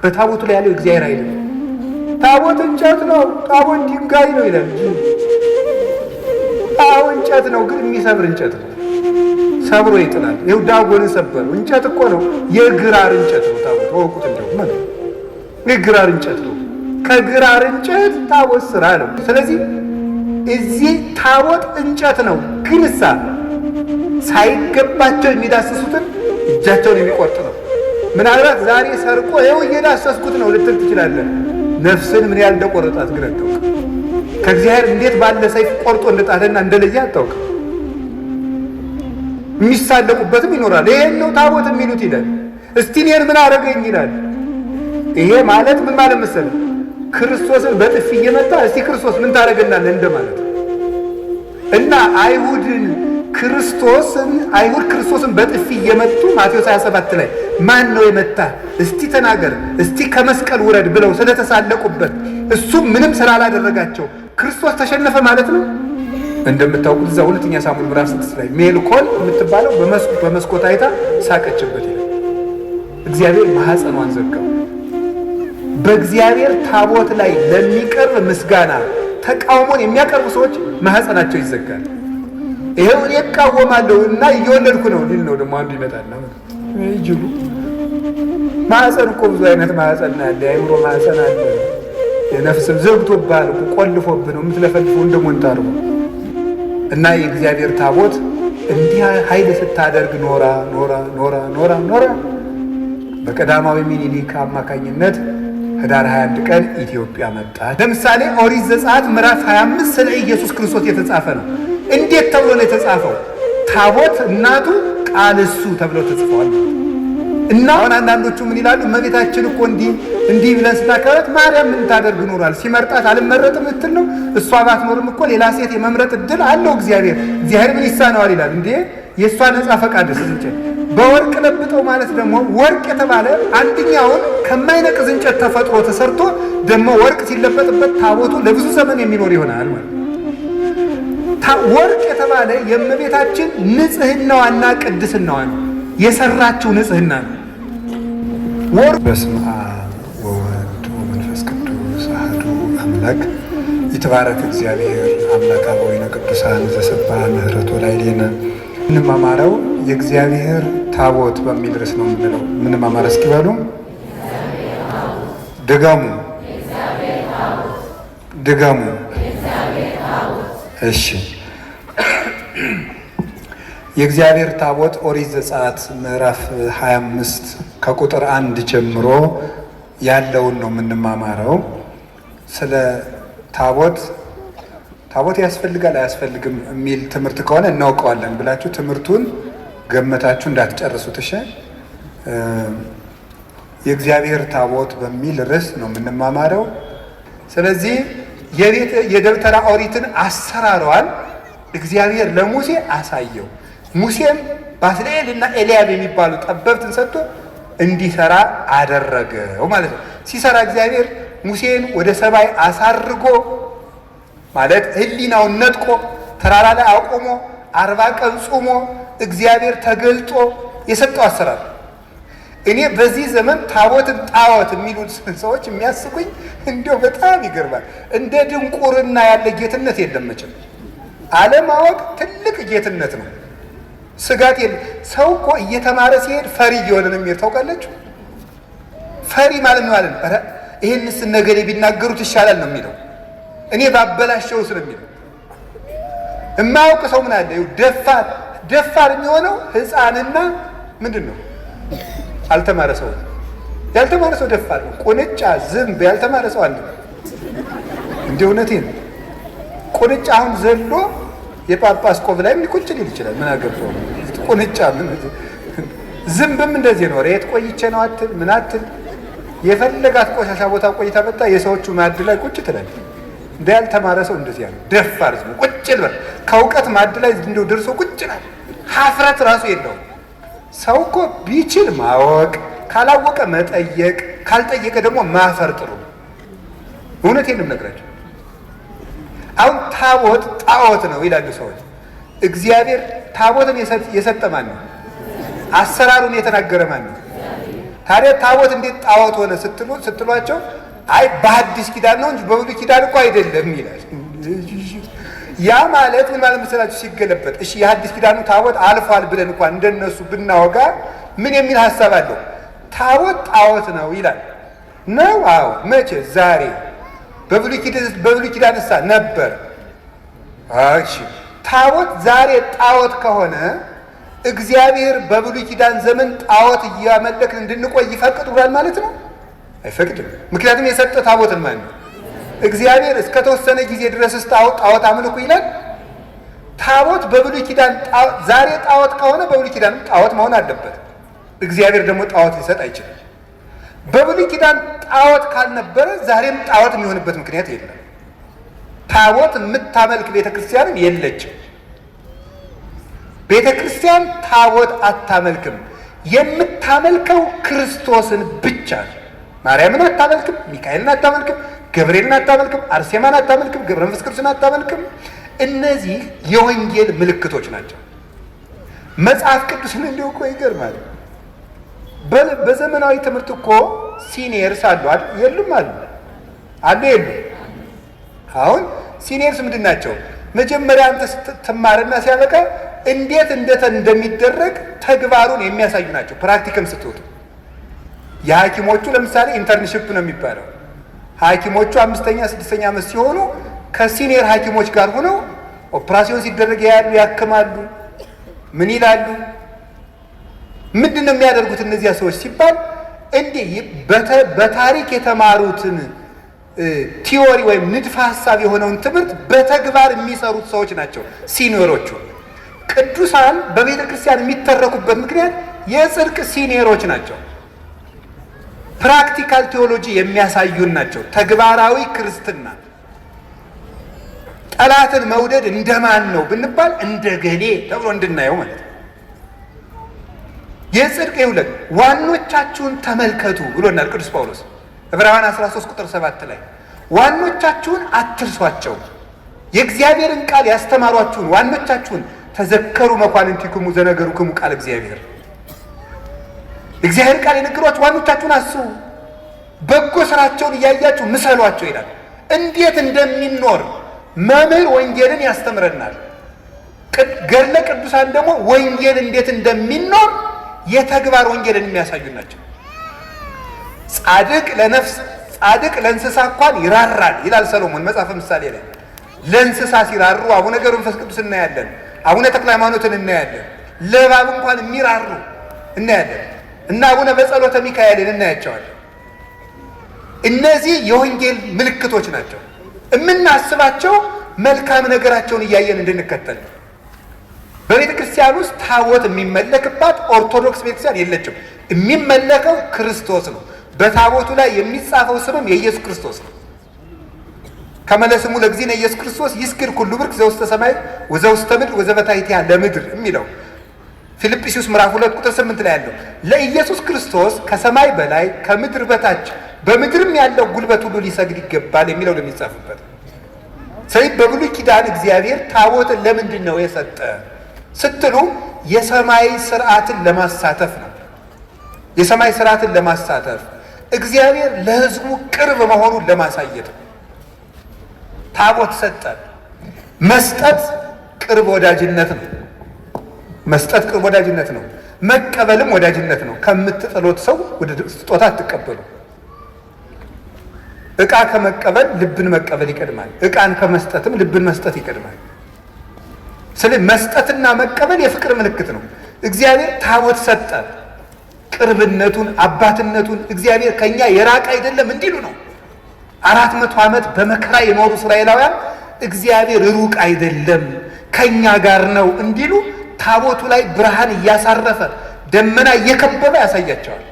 በታቦቱ ላይ ያለው እግዚአብሔር አይደለም። ታቦት እንጨት ነው፣ ታቦት ድንጋይ ነው ይላል። አዎ እንጨት ነው፣ ግን የሚሰብር እንጨት ነው። ሰብሮ ይጥላል። ይኸው ዳጎንን ሰበረው። እንጨት እኮ ነው፣ የግራር እንጨት ነው ታቦት። ወቁት እንደው ማለት የግራር እንጨት ነው። ከግራር እንጨት ታቦት ስራ ነው። ስለዚህ እዚህ ታቦት እንጨት ነው፣ ግን ሳይገባቸው የሚዳስሱትን እጃቸውን የሚቆርጥ ነው። ምናልባት ዛሬ ሰርቆ ይኸው እየዳሰስኩት ነው ልትል ትችላለህ። ነፍስን ምን ያህል እንደቆረጣት ግን አታውቅም። ከእግዚአብሔር እንዴት ባለ ሰይፍ ቆርጦ እንደጣለና እንደለየ አታውቅም። የሚሳለቁበትም ይኖራል። ይሄን ነው ታቦት የሚሉት ይላል። እስቲ እኔን ምን አደረገኝ ይላል። ይሄ ማለት ምን ማለት መሰለህ? ክርስቶስን በጥፊ እየመታ እስቲ ክርስቶስ ምን ታደርገናለህ እንደማለት እና አይሁድ ክርስቶስን በጥፊ እየመቱ ማቴዎስ 27 ላይ ማን ነው የመታ እስቲ ተናገር፣ እስቲ ከመስቀል ውረድ ብለው ስለተሳለቁበት እሱም ምንም ስላላደረጋቸው ክርስቶስ ተሸነፈ ማለት ነው። እንደምታውቁት እዛ ሁለተኛ ሳሙኤል ምዕራፍ 6 ላይ ሜልኮል የምትባለው በመስኮት አይታ ሳቀችበት ይላል። እግዚአብሔር ማህፀኗን ዘጋው። በእግዚአብሔር ታቦት ላይ ለሚቀርብ ምስጋና ተቃውሞን የሚያቀርቡ ሰዎች ማህፀናቸው ይዘጋል። ይሄው እኔ እቃወማለሁ እና እየወለድኩ ነው ሊል ነው ደግሞ አንዱ ይመጣል ነው ይጅሉ ማህፀን እኮ ብዙ አይነት ማህፀን አለ። የአእምሮ ማህፀን አለ። የነፍስም ዘግቶብሃል እኮ ቆልፎብህ ነው የምትለፈልፈው እንደሞንታርቦ እና የእግዚአብሔር ታቦት እንዲህ ኃይል ስታደርግ ኖራ በቀዳማዊ ምኒልክ አማካኝነት ህዳር 21 ቀን ኢትዮጵያ መጣች። ለምሳሌ ኦሪት ዘጸአት ምዕራፍ 25 ስለ ኢየሱስ ክርስቶስ የተጻፈ ነው። እንዴት ተብሎ ነው የተጻፈው? ታቦት እናቱ ቃል እሱ ተብሎ ተጽፏል። እና አሁን አንዳንዶቹ ምን ይላሉ? እመቤታችን እኮ እንዲህ ብለን ስናከብራት ማርያም ምን ታደርግ ኖሯል? ሲመርጣት አልመረጥም እትል ነው። እሷ ባትኖርም እኮ ሌላ ሴት የመምረጥ እድል አለው እግዚአብሔር ምን ይሳነዋል ይላል። እንዴ የእሷ ነፃ ፈቃድ ስንጨ በወርቅ ለብጠው ማለት ደግሞ ወርቅ የተባለ አንደኛውን ከማይነቅዝ እንጨት ተፈጥሮ ተሰርቶ ደግሞ ወርቅ ሲለበጥበት ታቦቱ ለብዙ ዘመን የሚኖር ይሆናል ማለት ነው። ወርቅ የተባለ የእመቤታችን ንጽህናዋና ቅድስናዋ ነው፣ የሰራችው ንጽህና ነው። ወርቅ በስመ አብ ወወልድ ወመንፈስ ቅዱስ አሐዱ አምላክ ይትባረክ እግዚአብሔር አምላከ አበዊነ ቅዱሳን ዘሰብሐ ምሕረቱ ላዕሌነ። እንማማረው የእግዚአብሔር ታቦት በሚል ርዕስ ነው የምንለው። ምንማማር እስኪ በሉ ድገሙ። እሺ የእግዚአብሔር ታቦት ኦሪት ዘጸአት ምዕራፍ 25 ከቁጥር 1 ጀምሮ ያለውን ነው የምንማማረው። ስለ ታቦት ያስፈልጋል አያስፈልግም የሚል ትምህርት ከሆነ እናውቀዋለን ብላችሁ ትምህርቱን ገመታችሁ እንዳትጨርሱት እሺ። የእግዚአብሔር ታቦት በሚል ርዕስ ነው የምንማማረው። ስለዚህ የደብተራ ኦሪትን አሰራሯን እግዚአብሔር ለሙሴ አሳየው። ሙሴም ባስልኤልና ኤልያብ የሚባሉ ጠበብትን ሰጥቶ እንዲሰራ አደረገው ማለት ነው። ሲሰራ እግዚአብሔር ሙሴን ወደ ሰማይ አሳርጎ ማለት ሕሊናውን ነጥቆ ተራራ ላይ አቆሞ 40 ቀን ጾሞ እግዚአብሔር ተገልጦ የሰጠው አሰራር። እኔ በዚህ ዘመን ታቦትን ጣዖት የሚሉት ሰዎች የሚያስቁኝ እንደው በጣም ይገርማል። እንደ ድንቁርና ያለ ጌትነት የለም መቼም። አለማወቅ ትልቅ ጌትነት ነው። ስጋት የለም። ሰው እኮ እየተማረ ሲሄድ ፈሪ እየሆነ ነው የሚሄድ። ታውቃላችሁ? ፈሪ ማለት ነው ማለት ነው። ይሄንስ ነገሌ ቢናገሩት ይሻላል ነው የሚለው። እኔ ባበላሸው ስለሚለው የማያውቅ ሰው ምን አለ? ደፋር የሚሆነው ሕፃንና ምንድን ነው አልተማረ ሰው። ያልተማረ ሰው ደፋር ነው። ቁንጫ፣ ዝንብ ያልተማረ ሰው አለ እንደ እውነቴን ነው። ቁንጫ አሁን ዘሎ የጳጳስ ቆብ ላይ ቁጭ ሊል ይችላል። ምን አገባው? ቁንጫ ምን ዝንብም እንደዚህ ነው። ሬት ቆይቼ ነው አትል ምን አትል የፈለጋት ቆሻሻ ቦታ ቆይታ መጣ የሰዎቹ ማዕድ ላይ ቁጭ ትላለች። እንደ ያልተማረ ሰው እንደዚህ ያለው ደፋር ዝም ቁጭ ይላል። ከእውቀት ማዕድ ላይ እንደው ደርሶ ቁጭ ይላል። ሀፍረት ራሱ የለውም። ሰው እኮ ቢችል ማወቅ፣ ካላወቀ መጠየቅ፣ ካልጠየቀ ደግሞ ማፈር ጥሩ ነው። እውነቴን ነው የምነግራቸው። አሁን ታቦት ጣዖት ነው ይላሉ ሰዎች። እግዚአብሔር ታቦትን የሰጠ ማን ነው? አሰራሩን የተናገረ ማን ነው? ታዲያ ታቦት እንዴት ጣዖት ሆነ ስትሏቸው አይ በሐዲስ ኪዳን ነው እንጂ በብሉይ ኪዳን እኮ አይደለም ይላል። ያ ማለት ምን ማለት መሰላችሁ? ሲገለበጥ እሺ የሐዲስ ኪዳኑ ታቦት አልፏል ብለን እንኳን እንደነሱ ብናወጋ ምን የሚል ሐሳብ አለው? ታቦት ጣዖት ነው ይላል ነው። አዎ መቼ? ዛሬ። በብሉይ ኪዳንሳ ነበር። እሺ ታቦት ዛሬ ጣዖት ከሆነ እግዚአብሔር በብሉይ ኪዳን ዘመን ጣዖት እያመለክን እንድንቆይ ይፈቅዱናል ማለት ነው? አይፈቅድም። ምክንያቱም የሰጠ ታቦትን ማን ነው? እግዚአብሔር እስከተወሰነ ጊዜ ድረስ ጣዖት አምልኩ ይላል። ታቦት በብሉይ ኪዳን ዛሬ ጣዖት ከሆነ በብሉይ ኪዳንም ጣዖት መሆን አለበት። እግዚአብሔር ደግሞ ጣዖት ሊሰጥ አይችልም። በብሉይ ኪዳን ጣዖት ካልነበረ ዛሬም ጣዖት የሚሆንበት ምክንያት የለም። ታቦት የምታመልክ ቤተክርስቲያንም የለችም። ቤተክርስቲያን ታቦት አታመልክም። የምታመልከው ክርስቶስን ብቻ ነው። ማርያምን አታመልክም፣ ሚካኤልን አታመልክም፣ ገብርኤልን አታመልክም፣ አርሴማን አታመልክም፣ ገብረ መንፈስ ቅዱስን አታመልክም። እነዚህ የወንጌል ምልክቶች ናቸው። መጽሐፍ ቅዱስን እንዲሁ እኮ ይገርማል። በዘመናዊ ትምህርት እኮ ሲኒየርስ አሉ የሉም? አሉ የሉም? አሁን ሲኒየርስ ምንድን ናቸው? መጀመሪያ አንተ ስትማርና ሲያበቃ እንዴት እንደሚደረግ ተግባሩን የሚያሳዩ ናቸው። ፕራክቲክም ስትወጡ የሐኪሞቹ ለምሳሌ ኢንተርንሽፕ ነው የሚባለው። ሐኪሞቹ 5ኛ 6ኛ ዓመት ሲሆኑ ከሲኒየር ሐኪሞች ጋር ሆነው ኦፕራሲዮን ሲደረግ ያሉ ያክማሉ። ምን ይላሉ? ምንድን ነው የሚያደርጉት እነዚያ ሰዎች ሲባል እንዲህ በታሪክ የተማሩትን ቲዎሪ ወይም ንድፈ ሐሳብ የሆነውን ትምህርት በተግባር የሚሰሩት ሰዎች ናቸው ሲኒየሮቹ። ቅዱሳን በቤተ ክርስቲያን የሚተረኩበት ምክንያት የጽድቅ ሲኒየሮች ናቸው። ፕራክቲካል ቴዎሎጂ የሚያሳዩን ናቸው። ተግባራዊ ክርስትና። ጠላትን መውደድ እንደማን ነው ብንባል እንደ ገሌ ተብሎ እንድናየው ማለት ነው። የጽድቅ ይሁለት ዋኖቻችሁን ተመልከቱ ብሎናል ቅዱስ ጳውሎስ ዕብራውያን 13 ቁጥር 7 ላይ ዋኖቻችሁን አትርሷቸው፣ የእግዚአብሔርን ቃል ያስተማሯችሁን ዋኖቻችሁን ተዘከሩ መኳንንቲክሙ ዘነገሩክሙ ቃል እግዚአብሔር። እግዚአብሔር ቃል የነገሯችሁ ዋኖቻችሁን አስቡ፣ በጎ ስራቸውን እያያችሁ ምሰሏቸው ይላል። እንዴት እንደሚኖር መምህር ወንጌልን ያስተምረናል። ገድለ ቅዱሳን ደግሞ ወንጌል እንዴት እንደሚኖር የተግባር ወንጌልን የሚያሳዩ ናቸው። ጻድቅ ለነፍስ ጻድቅ ለእንስሳ እንኳን ይራራል ይላል ሰሎሞን መጽሐፈ ምሳሌ ላይ። ለእንስሳ ሲራሩ አቡነ ገብረ መንፈስ ቅዱስ እናያለን፣ አቡነ ተክለ ሃይማኖትን እናያለን። ለእባብ እንኳን የሚራሩ እናያለን እና አቡነ በጸሎተ ሚካኤልን እናያቸዋለን። እነዚህ የወንጌል ምልክቶች ናቸው። የምናስባቸው መልካም ነገራቸውን እያየን እንድንከተል። በቤተ ክርስቲያን ውስጥ ታቦት የሚመለክባት ኦርቶዶክስ ቤተክርስቲያን የለችም። የሚመለከው ክርስቶስ ነው። በታቦቱ ላይ የሚጻፈው ስምም የኢየሱስ ክርስቶስ ነው። ከመለስሙ ለእግዚእነ ኢየሱስ ክርስቶስ ይስግድ ኩሉ ብርክ ዘውስተ ሰማይ ወዘውስተ ምድር ወዘበታሕቲሃ ለምድር የሚለው ፊልጵስዩስ ምዕራፍ 2 ቁጥር 8 ላይ ያለው ለኢየሱስ ክርስቶስ ከሰማይ በላይ ከምድር በታች በምድርም ያለው ጉልበት ሁሉ ሊሰግድ ይገባል የሚለው ለሚጻፍበት። ስለዚህ በብሉይ ኪዳን እግዚአብሔር ታቦትን ለምንድን ነው የሰጠ ስትሉ የሰማይ ስርዓትን ለማሳተፍ ነው። የሰማይ ስርዓትን ለማሳተፍ እግዚአብሔር ለሕዝቡ ቅርብ መሆኑን ለማሳየት ነው። ታቦት ሰጠ። መስጠት ቅርብ ወዳጅነት ነው። መስጠት ቅርብ ወዳጅነት ነው። መቀበልም ወዳጅነት ነው። ከምትጠሉት ሰው ወደ ስጦታ አትቀበሉ። ዕቃ ከመቀበል ልብን መቀበል ይቀድማል። ዕቃን ከመስጠትም ልብን መስጠት ይቀድማል። ስለዚህ መስጠትና መቀበል የፍቅር ምልክት ነው። እግዚአብሔር ታቦት ሰጠ። ቅርብነቱን አባትነቱን እግዚአብሔር ከኛ የራቀ አይደለም እንዲሉ ነው። 400 ዓመት በመከራ የኖሩ እስራኤላውያን እግዚአብሔር ሩቅ አይደለም ከኛ ጋር ነው እንዲሉ ታቦቱ ላይ ብርሃን እያሳረፈ ደመና እየከበበ ያሳያቸዋል።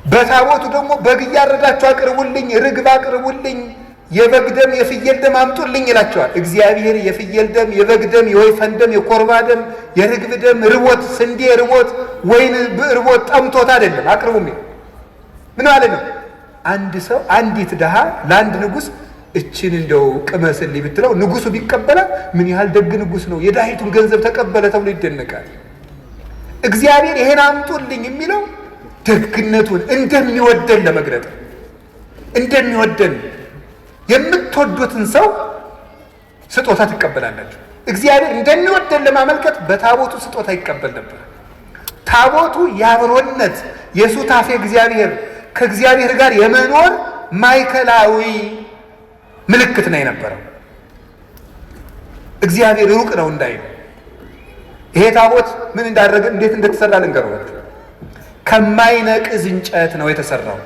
በታቦቱ ደግሞ በግ እያረዳችሁ አቅርቡልኝ፣ ርግብ አቅርቡልኝ፣ የበግ ደም የፍየል ደም አምጡልኝ ይላቸዋል። እግዚአብሔር የፍየል ደም፣ የበግ ደም፣ የወይፈን ደም፣ የኮርባ ደም፣ የርግብ ደም ርቦት፣ ስንዴ ርቦት፣ ወይን ርቦት ጠምቶት አይደለም አቅርቡ የሚል ምን ማለት ነው? አንድ ሰው አንዲት ድሃ ለአንድ ንጉሥ እችን እንደው ቅመስልኝ ብትለው ንጉሱ ቢቀበላ ምን ያህል ደግ ንጉሥ ነው፣ የድሃይቱን ገንዘብ ተቀበለ ተብሎ ይደነቃል። እግዚአብሔር ይሄን አምጡልኝ የሚለው ደግነቱን እንደሚወደን ለመግለጥ እንደሚወደን የምትወዱትን ሰው ስጦታ ትቀበላላችሁ። እግዚአብሔር እንደሚወደን ለማመልከት በታቦቱ ስጦታ ይቀበል ነበር። ታቦቱ የአብሮነት የሱታፌ እግዚአብሔር ከእግዚአብሔር ጋር የመኖር ማዕከላዊ ምልክት ነው የነበረው። እግዚአብሔር ሩቅ ነው እንዳይል። ይሄ ታቦት ምን እንዳደረገ እንዴት እንደተሰራ ልንገራችሁ። ከማይነቅዝ እንጨት ነው የተሰራው።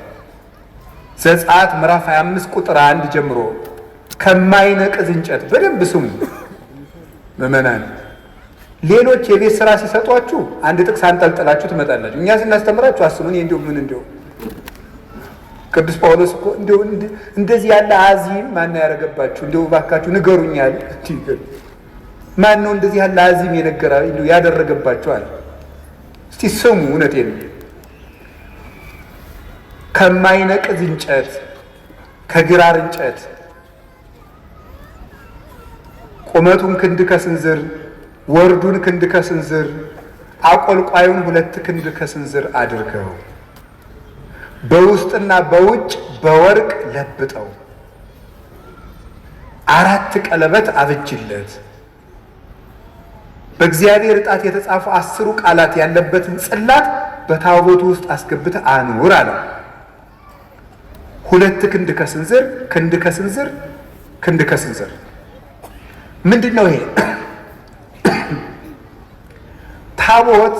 ዘጸአት ምዕራፍ 25 ቁጥር 1 ጀምሮ ከማይነቅዝ እንጨት። በደንብ ስሙ ምዕመናን። ሌሎች የቤት ስራ ሲሰጧችሁ አንድ ጥቅስ አንጠልጥላችሁ ትመጣላችሁ። እኛ ስናስተምራችሁ አስቡን። እንዲሁ ምን እንዲሁ ቅዱስ ጳውሎስ እኮ እንዲሁ እንደዚህ ያለ አዚም ማን ያደረገባችሁ? እንዲሁ ባካችሁ ንገሩኛል። ማን ነው እንደዚህ ያለ አዚም የነገራ እንዲሁ ያደረገባችሁ አለ። እስቲ ስሙ። እውነቴን ከማይነቅዝ እንጨት ከግራር እንጨት ቁመቱን ክንድ ከስንዝር ወርዱን ክንድ ከስንዝር አቆልቋዩን 2 ክንድ ከስንዝር አድርገው በውስጥና በውጭ በወርቅ ለብጠው 4 ቀለበት አብጅለት። በእግዚአብሔር ዕጣት የተጻፉ 10 ቃላት ያለበትን ጽላት በታቦቱ ውስጥ አስገብተህ አኑር አለ። 2 ክንድ ከስንዝር ክንድ ከስንዝር ክንድ ከስንዝር ምንድን ነው ይሄ? ታቦት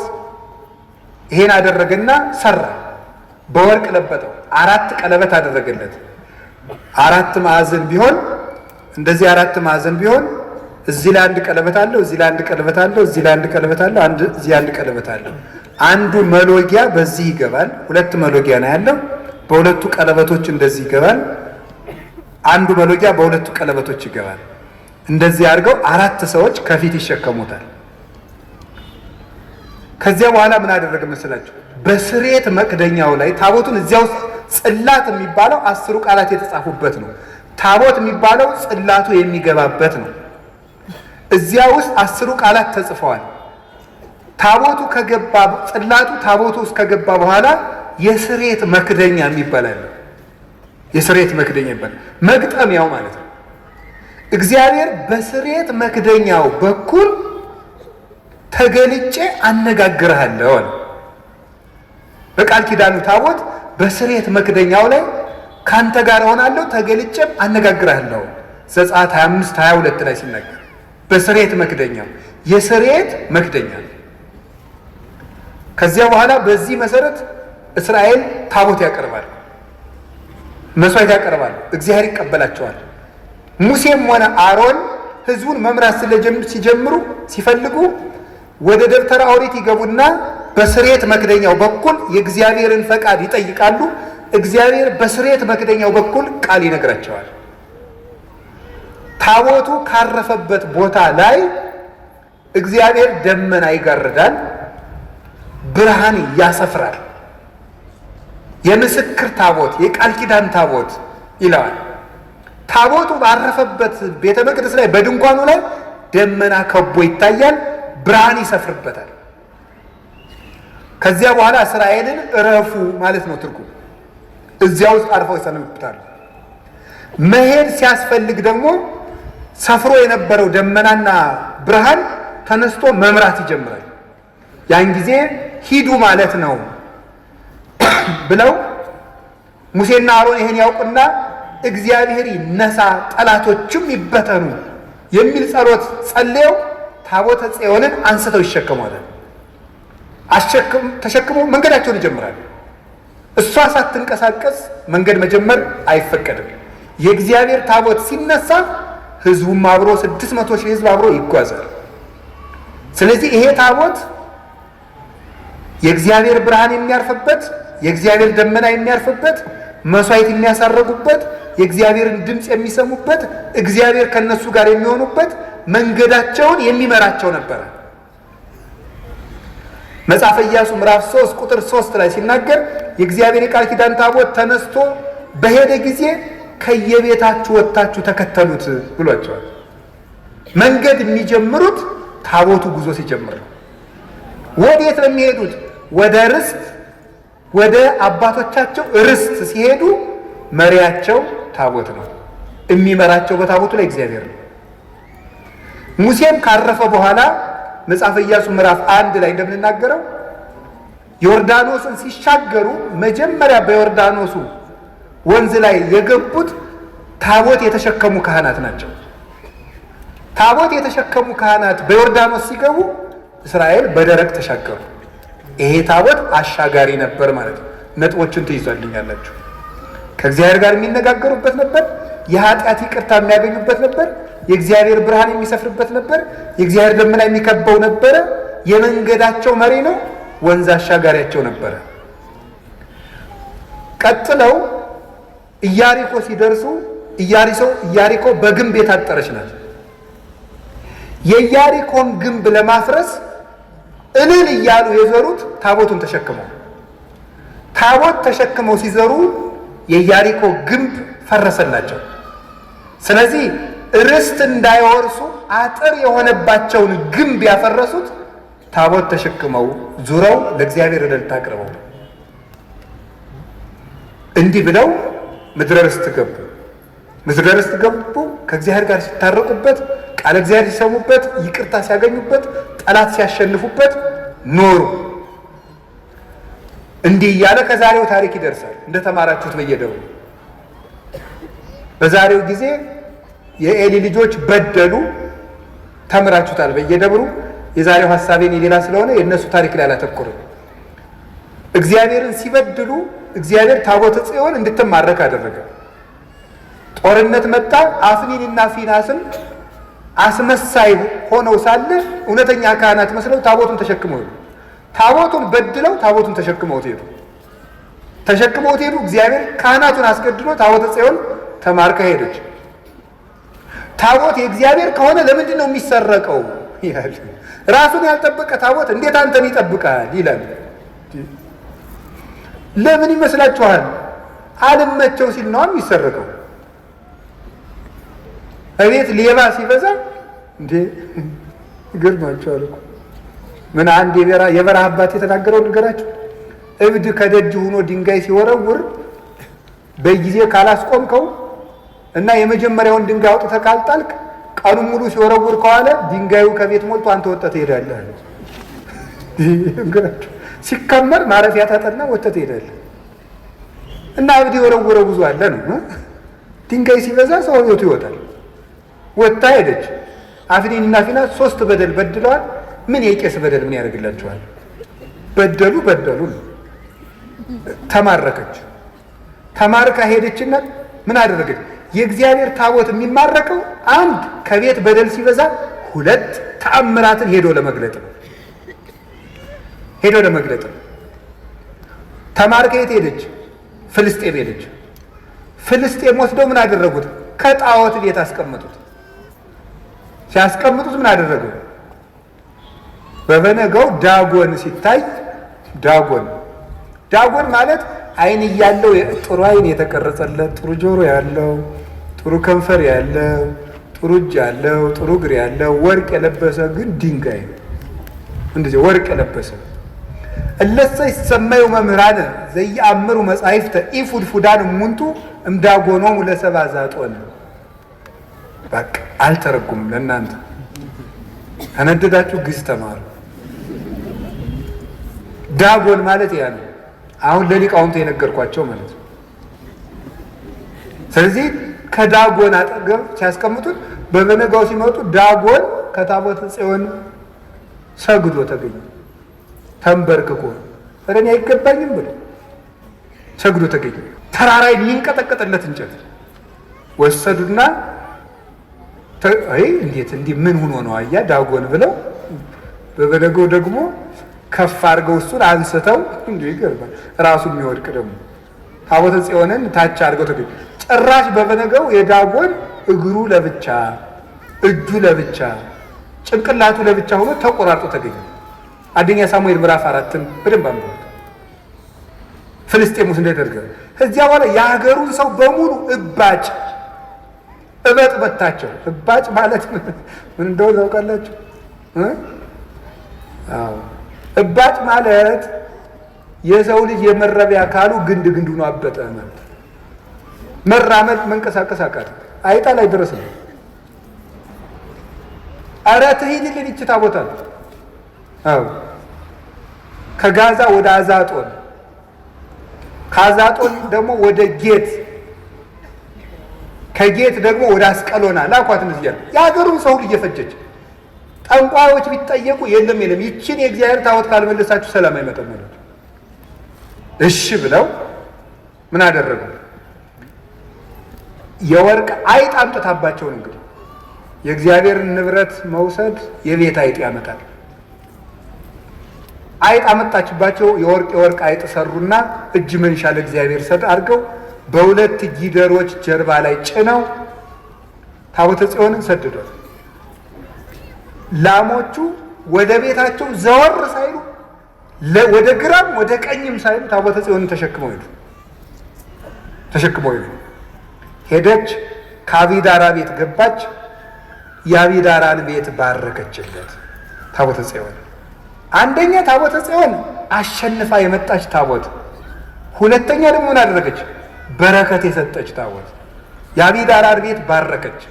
ይሄን አደረገና ሰራ። በወርቅ ለበጠው። 4 ቀለበት አደረገለት። 4 ማዕዘን ቢሆን እንደዚህ 4 ማዕዘን ቢሆን እዚህ ላይ 1 ቀለበት አለው፣ እዚህ ላይ 1 ቀለበት አለው፣ እዚህ ላይ 1 ቀለበት አለው፣ እዚህ 1 ቀለበት አለው። አንዱ መሎጊያ በዚህ ይገባል። 2 መሎጊያ ነው ያለው። በሁለቱ ቀለበቶች እንደዚህ ይገባል። አንዱ መሎጊያ በሁለቱ ቀለበቶች ይገባል። እንደዚህ አድርገው 4 ሰዎች ከፊት ይሸከሙታል። ከዚያ በኋላ ምን አደረገ መሰላችሁ? በስሬት መክደኛው ላይ ታቦቱን እዚያ ውስጥ ጽላት የሚባለው 10 ቃላት የተጻፉበት ነው። ታቦት የሚባለው ጽላቱ የሚገባበት ነው። እዚያ ውስጥ 10 ቃላት ተጽፈዋል። ታቦቱ ከገባ ጽላቱ ታቦቱ ውስጥ ከገባ በኋላ የስሬት መክደኛ የሚባላል። የስሬት መክደኛ ይባላል። መግጠሚያው ማለት ነው። እግዚአብሔር በስሬት መክደኛው በኩል ተገልጬ አነጋግርሃለሁ አለ። በቃል ኪዳኑ ታቦት በስሬት መክደኛው ላይ ካንተ ጋር ሆናለሁ ተገልጬም አነጋግርሃለሁ። ዘጸአት 25 22 ላይ ሲናገር በስሬት መክደኛው የስሬት መክደኛ። ከዚያ በኋላ በዚህ መሰረት እስራኤል ታቦት ያቀርባል፣ መስዋዕት ያቀርባል። እግዚአብሔር ይቀበላቸዋል። ሙሴም ሆነ አሮን ህዝቡን መምራት ሲጀምሩ ሲፈልጉ ወደ ደብተራ ኦሪት ይገቡና በስሬት መክደኛው በኩል የእግዚአብሔርን ፈቃድ ይጠይቃሉ። እግዚአብሔር በስሬት መክደኛው በኩል ቃል ይነግራቸዋል። ታቦቱ ካረፈበት ቦታ ላይ እግዚአብሔር ደመና ይጋርዳል፣ ብርሃን ያሰፍራል። የምስክር ታቦት የቃል ኪዳን ታቦት ይለዋል። ታቦቱ ባረፈበት ቤተ መቅደስ ላይ በድንኳኑ ላይ ደመና ከቦ ይታያል፣ ብርሃን ይሰፍርበታል። ከዚያ በኋላ እስራኤልን እረፉ ማለት ነው ትርጉም። እዚያ ውስጥ አርፈው ይሰነብታሉ። መሄድ ሲያስፈልግ ደግሞ ሰፍሮ የነበረው ደመናና ብርሃን ተነስቶ መምራት ይጀምራል። ያን ጊዜ ሂዱ ማለት ነው ብለው ሙሴና አሮን ይሄን ያውቁና እግዚአብሔር ይነሳ ጠላቶችም ይበተኑ የሚል ጸሎት ጸልየው ታቦተ ጽዮንን አንስተው ይሸከሟታል። ተሸክመው መንገዳቸውን ይጀምራሉ። እሷ ሳትንቀሳቀስ መንገድ መጀመር አይፈቀድም። የእግዚአብሔር ታቦት ሲነሳ ህዝቡም አብሮ 600 ሺህ ህዝብ አብሮ ይጓዛል። ስለዚህ ይሄ ታቦት የእግዚአብሔር ብርሃን የሚያርፍበት፣ የእግዚአብሔር ደመና የሚያርፍበት፣ መስዋዕት የሚያሳረጉበት፣ የእግዚአብሔርን ድምፅ የሚሰሙበት፣ እግዚአብሔር ከነሱ ጋር የሚሆኑበት፣ መንገዳቸውን የሚመራቸው ነበረ። መጽሐፈ ኢያሱ ምዕራፍ 3 ቁጥር 3 ላይ ሲናገር የእግዚአብሔር የቃል ኪዳን ታቦት ተነስቶ በሄደ ጊዜ ከየቤታችሁ ወጥታችሁ ተከተሉት ብሏቸዋል። መንገድ የሚጀምሩት ታቦቱ ጉዞ ሲጀምር ነው። ወዴት ነው የሚሄዱት? ወደ ርስት ወደ አባቶቻቸው ርስት ሲሄዱ መሪያቸው ታቦት ነው። የሚመራቸው በታቦቱ ላይ እግዚአብሔር ነው። ሙሴም ካረፈ በኋላ መጽሐፈ ኢያሱ ምዕራፍ 1 ላይ እንደምንናገረው ዮርዳኖስን ሲሻገሩ መጀመሪያ በዮርዳኖሱ ወንዝ ላይ የገቡት ታቦት የተሸከሙ ካህናት ናቸው። ታቦት የተሸከሙ ካህናት በዮርዳኖስ ሲገቡ እስራኤል በደረቅ ተሻገሩ። ይሄ ታቦት አሻጋሪ ነበር ማለት ነው። ነጥቦችን ትይዟልኛላችሁ። ከእግዚአብሔር ጋር የሚነጋገሩበት ነበር። የኃጢአት ይቅርታ የሚያገኙበት ነበር። የእግዚአብሔር ብርሃን የሚሰፍርበት ነበር። የእግዚአብሔር ደመና የሚከበው ነበረ። የመንገዳቸው መሪ ነው። ወንዝ አሻጋሪያቸው ነበረ። ቀጥለው ኢያሪኮ ሲደርሱ ኢያሪኮ በግንብ የታጠረች ናት። የኢያሪኮን ግንብ ለማፍረስ እልል እያሉ የዘሩት ታቦቱን ተሸክመው ታቦት ተሸክመው ሲዘሩ የኢያሪኮ ግንብ ፈረሰላቸው። ስለዚህ ርስት እንዳይወርሱ አጥር የሆነባቸውን ግንብ ያፈረሱት ታቦት ተሸክመው ዙረው ለእግዚአብሔር እልልታ አቅርበው እንዲህ ብለው ምድረ ርስት ገቡ። ምድረ ርስት ገቡ። ከእግዚአብሔር ጋር ሲታረቁበት፣ ቃለ እግዚአብሔር ሲሰሙበት፣ ይቅርታ ሲያገኙበት፣ ጠላት ሲያሸንፉበት ኖሩ። እንዲህ እያለ ከዛሬው ታሪክ ይደርሳል። እንደተማራችሁት በየደብሩ በዛሬው ጊዜ የኤሊ ልጆች በደሉ። ተምራችሁታል በየደብሩ። የዛሬው ሐሳቤን የሌላ ስለሆነ የእነሱ ታሪክ ላይ አላተኮርም። እግዚአብሔርን ሲበድሉ እግዚአብሔር ታቦተ ጽዮን እንድትማረክ አደረገ። ጦርነት መጣ። አፍኒንና ፊናስን አስመሳይ ሆነው ሳለ እውነተኛ ካህናት መስለው ታቦቱን ተሸክመው ሄዱ። ታቦቱን በድለው ታቦቱን ተሸክመው ሄዱ። እግዚአብሔር ካህናቱን አስገድሎ ታቦተ ጽዮን ተማርካ ሄደች። ታቦት የእግዚአብሔር ከሆነ ለምንድን ነው የሚሰረቀው ይላል። ራሱን ያልጠበቀ ታቦት እንዴት አንተን ይጠብቃል ይላል። ለምን ይመስላችኋል? አልመቸው ሲል ነው የሚሰረቀው። እቤት ሌባ ሲበዛ እንዴ ይገርማችኋል እኮ። ምን አንድ የበረሃ አባት የተናገረው ነገራችሁ። እብድ ከደጅ ሆኖ ድንጋይ ሲወረውር በጊዜ ካላስቆምከው እና የመጀመሪያውን ድንጋይ አውጥተህ ካልጣልክ ቀኑን ሙሉ ሲወረውር ከዋለ ድንጋዩ ከቤት ሞልቶ አንተ ወጥተህ ትሄዳለህ። ሲከመር ማረፊያ ታጠና ወጥተህ ትሄዳለህ። እና እብድ የወረወረ ብዙ አለ ነው። ድንጋይ ሲበዛ ሰው ሕይወቱ ይወጣል። ወጥታ ሄደች። አፍኒንና ፊናስ 3 በደል በድለዋል። ምን የቄስ በደል ምን ያደርግላቸዋል? በደሉ ነው። ተማረከች። ተማርካ ሄደችና ምን አደረገች? የእግዚአብሔር ታቦት የሚማረከው አንድ ከቤት በደል ሲበዛ፣ 2 ተአምራትን ሄዶ ለመግለጥ ነው። ተማርካ የት ሄደች? ፍልስጤም ሄደች። ፍልስጤም ወስደው ምን አደረጉት? ከጣዖት ቤት አስቀመጡት። ሲያስቀምጡት ምን አደረጉ? በበነጋው ዳጎን ሲታይ ዳጎን ማለት ዓይን እያለው ጥሩ ዓይን የተቀረጸለት፣ ጥሩ ጆሮ ያለው፣ ጥሩ ከንፈር ያለው፣ ጥሩ እጅ ያለው፣ ጥሩ እግር ያለው፣ ወርቅ የለበሰ ግን ድንጋይ ነው። እንደዚህ ወርቅ የለበሰ እለሰ ይሰማዩ መምህራን ዘየአምሩ መጻሕፍተ ኢፉድፉዳን እሙንቱ እምዳጎኖሙ ለሰብአ ዘአጦን። በቃ አልተረጉም። ለእናንተ ከነደዳችሁ ግዕዝ ተማሩ። ዳጎን ማለት ያ ነው። አሁን ለሊቃውንቱ የነገርኳቸው ማለት ነው። ስለዚህ ከዳጎን አጠገብ ሲያስቀምጡት በበነጋው ሲመጡ ዳጎን ከታቦተ ጽዮን ሰግዶ ተገኘ። ተንበርክኮ እኔ አይገባኝም ብሎ ሰግዶ ተገኘ። ተራራ የሚንቀጠቀጥለት እንጨት ወሰዱና እንዴት እንዲህ ምን ሆኖ ነው አያ ዳጎን ብለው በበነጋው ደግሞ ከፍ አድርገው እሱን አንስተው እንዲህ ይገርማል። ራሱ የሚወድቅ ደግሞ ታቦተ ጽዮንን ታች አድርገው ተገኘ። ጭራሽ በበነጋው የዳጎን እግሩ ለብቻ፣ እጁ ለብቻ፣ ጭንቅላቱ ለብቻ ሆኖ ተቆራርጦ ተገኘ። አንደኛ ሳሙኤል ምዕራፍ 4ን በደንብ አንብቡ። ፍልስጤም ውስጥ እንደደረገ ከዚያ በኋላ የሀገሩን ሰው በሙሉ እባጭ እበጥበታቸው። እባጭ ማለት ምን እንደሆነ ታውቃላችሁ? አዎ እባጭ ማለት የሰው ልጅ የመረቢያ አካሉ ግንዱ ነው አበጠ ማለት መራመድ መንቀሳቀስ አቃተ። አይጣ ላይ ድረስ ነው። ኧረ ትሂድልን ይህች ታቦት አለ። አዎ ከጋዛ ወደ አዛጦን ከአዛጦን ደግሞ ወደ ጌት ከጌት ደግሞ ወደ አስቀሎና ላኳት። እነዚህ ያለ የሀገሩን ሰው እየፈጀች ጠንቋዮች ቢጠየቁ የለም ይችን የእግዚአብሔር ታቦት ካልመለሳችሁ ሰላም አይመጣም ማለት እሺ ብለው ምን አደረጉ? የወርቅ አይጥ አምጥታባቸው ነው። እንግዲህ የእግዚአብሔርን ንብረት መውሰድ የቤት አይጥ ያመጣል። አይጥ አመጣችባቸው። የወርቅ አይጥ ሰሩና እጅ መንሻ ለእግዚአብሔር ሰጥ አድርገው በሁለት ጊደሮች ጀርባ ላይ ጭነው ታቦተ ጽዮንን ሰደዷል። ላሞቹ ወደ ቤታቸው ዘወር ሳይሉ ወደ ግራም ወደ ቀኝም ሳይሉ ታቦተ ጽዮንን ተሸክመው ሄዱ። ሄደች፣ ከአቢዳራ ቤት ገባች። የአቢዳራን ቤት ባረከችለት ታቦተ ጽዮን። አንደኛ ታቦተ ጽዮን አሸንፋ የመጣች ታቦት፣ ሁለተኛ ደግሞ ምን አደረገች? በረከት የሰጠች ታቦት። የአቢዳራን ቤት ባረከች።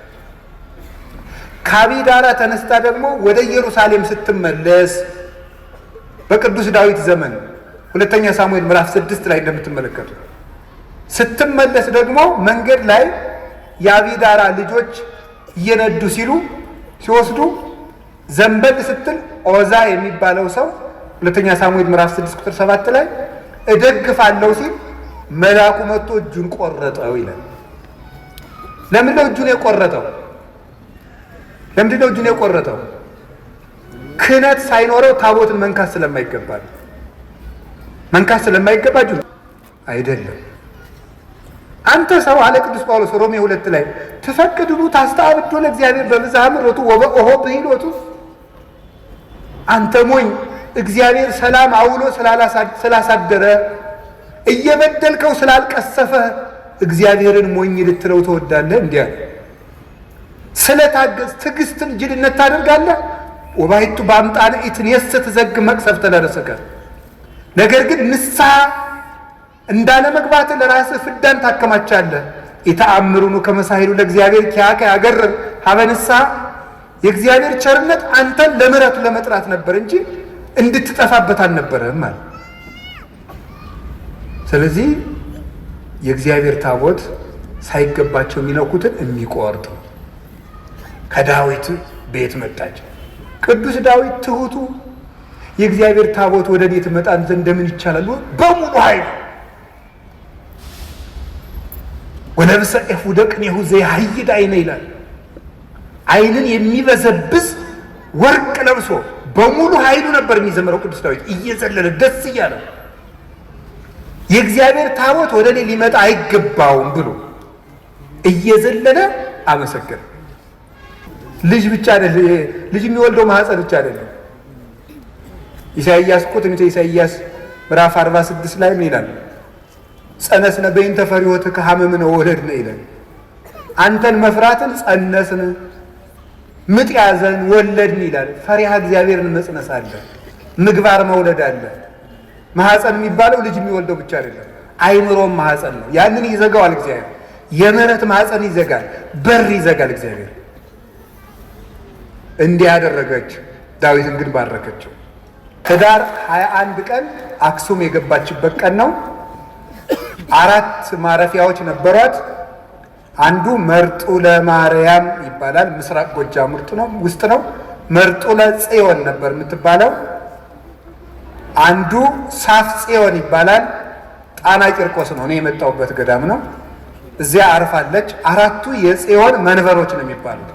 ከአቢዳራ ተነስታ ደግሞ ወደ ኢየሩሳሌም ስትመለስ በቅዱስ ዳዊት ዘመን ሁለተኛ ሳሙኤል ምዕራፍ 6 ላይ እንደምትመለከቱ ስትመለስ ደግሞ መንገድ ላይ የአቢዳራ ልጆች እየነዱ ሲወስዱ ዘንበል ስትል ኦዛ የሚባለው ሰው ሁለተኛ ሳሙኤል ምዕራፍ 6 ቁጥር 7 ላይ እደግፋለሁ ሲል መልአኩ መጥቶ እጁን ቆረጠው ይላል። ለምንድነው እጁን የቆረጠው? ክህነት ሳይኖረው ታቦትን መንካት ስለማይገባ እጁን አይደለም። አንተ ሰው አለ ቅዱስ ጳውሎስ ሮሜ 2 ላይ ትፈቅድሉ ታስተአብዶ ለእግዚአብሔር በብዝኃ ምሕረቱ ወበኦሆ ብሂሎቱ። አንተ ሞኝ እግዚአብሔር ሰላም አውሎ ስላሳደረ እየበደልከው ስላልቀሰፈ እግዚአብሔርን ሞኝ ልትለው ትወዳለህ? እንዲያ ስለታገዝ ትዕግስትን ጅልነት ታደርጋለህ። ወባይቱ በአምጣነ ኢትኔስ ትዘግ መቅሰፍተ ለርእስከ። ነገር ግን ንስሐ እንዳለመግባት ለራስህ ፍዳን ታከማቻለህ። ኢተአምሩኑ ከመሳሂሉ ለእግዚአብሔር ኪያከ ያገርም ሀበ ንስሐ። የእግዚአብሔር ቸርነት አንተን ለምሕረቱ ለመጥራት ነበር እንጂ እንድትጠፋበት አልነበረም ማለት። ስለዚህ የእግዚአብሔር ታቦት ሳይገባቸው የሚነኩትን የሚቆርጥ ከዳዊት ቤት መጣች። ቅዱስ ዳዊት ትሁቱ የእግዚአብሔር ታቦት ወደ ቤት መጣን ዘንድ እንደምን ይቻላል? በሙሉ ኃይል ወለብሰ ኤፉደ ቅኔሁ ዘያህይድ አይነ ይላል። አይንን የሚበዘብዝ ወርቅ ለብሶ በሙሉ ኃይሉ ነበር የሚዘምረው ቅዱስ ዳዊት እየዘለለ ደስ እያለ የእግዚአብሔር ታቦት ወደ እኔ ሊመጣ አይገባውም ብሎ እየዘለለ አመሰገነ። ልጅ ብቻ አይደለም፣ ልጅ የሚወልደው ማህፀን ብቻ አይደለም። ኢሳይያስ እኮ ትንቢተ ኢሳይያስ ምዕራፍ 46 ላይ ምን ይላል? ጸነስነ በእንተ ፈሪሆትከ ሐመምነ ወለድነ ይላል። አንተን መፍራትን ጸነስን፣ ምጥ ያዘን፣ ወለድን ይላል። ፈሪሃ እግዚአብሔርን መጽነስ አለ፣ ምግባር መውለድ አለ። ማህፀን የሚባለው ልጅ የሚወልደው ብቻ አይደለም፣ አይምሮም ማህፀን ነው። ያንን ይዘጋዋል እግዚአብሔር። የምህረት ማህፀን ይዘጋል፣ በር ይዘጋል እግዚአብሔር። እንዲህ ያደረገች ዳዊትን ግን ባረከችው። ህዳር 21 ቀን አክሱም የገባችበት ቀን ነው። 4 ማረፊያዎች ነበሯት። አንዱ መርጡለ ማርያም ይባላል፣ ምስራቅ ጎጃም ውስጥ ነው። መርጡለ ጽዮን ነበር የምትባለው። አንዱ ሳፍ ጽዮን ይባላል፣ ጣና ቂርቆስ ነው። እኔ የመጣሁበት ገዳም ነው። እዚያ አርፋለች። 4ቱ የጽዮን መንበሮች ነው የሚባሉት።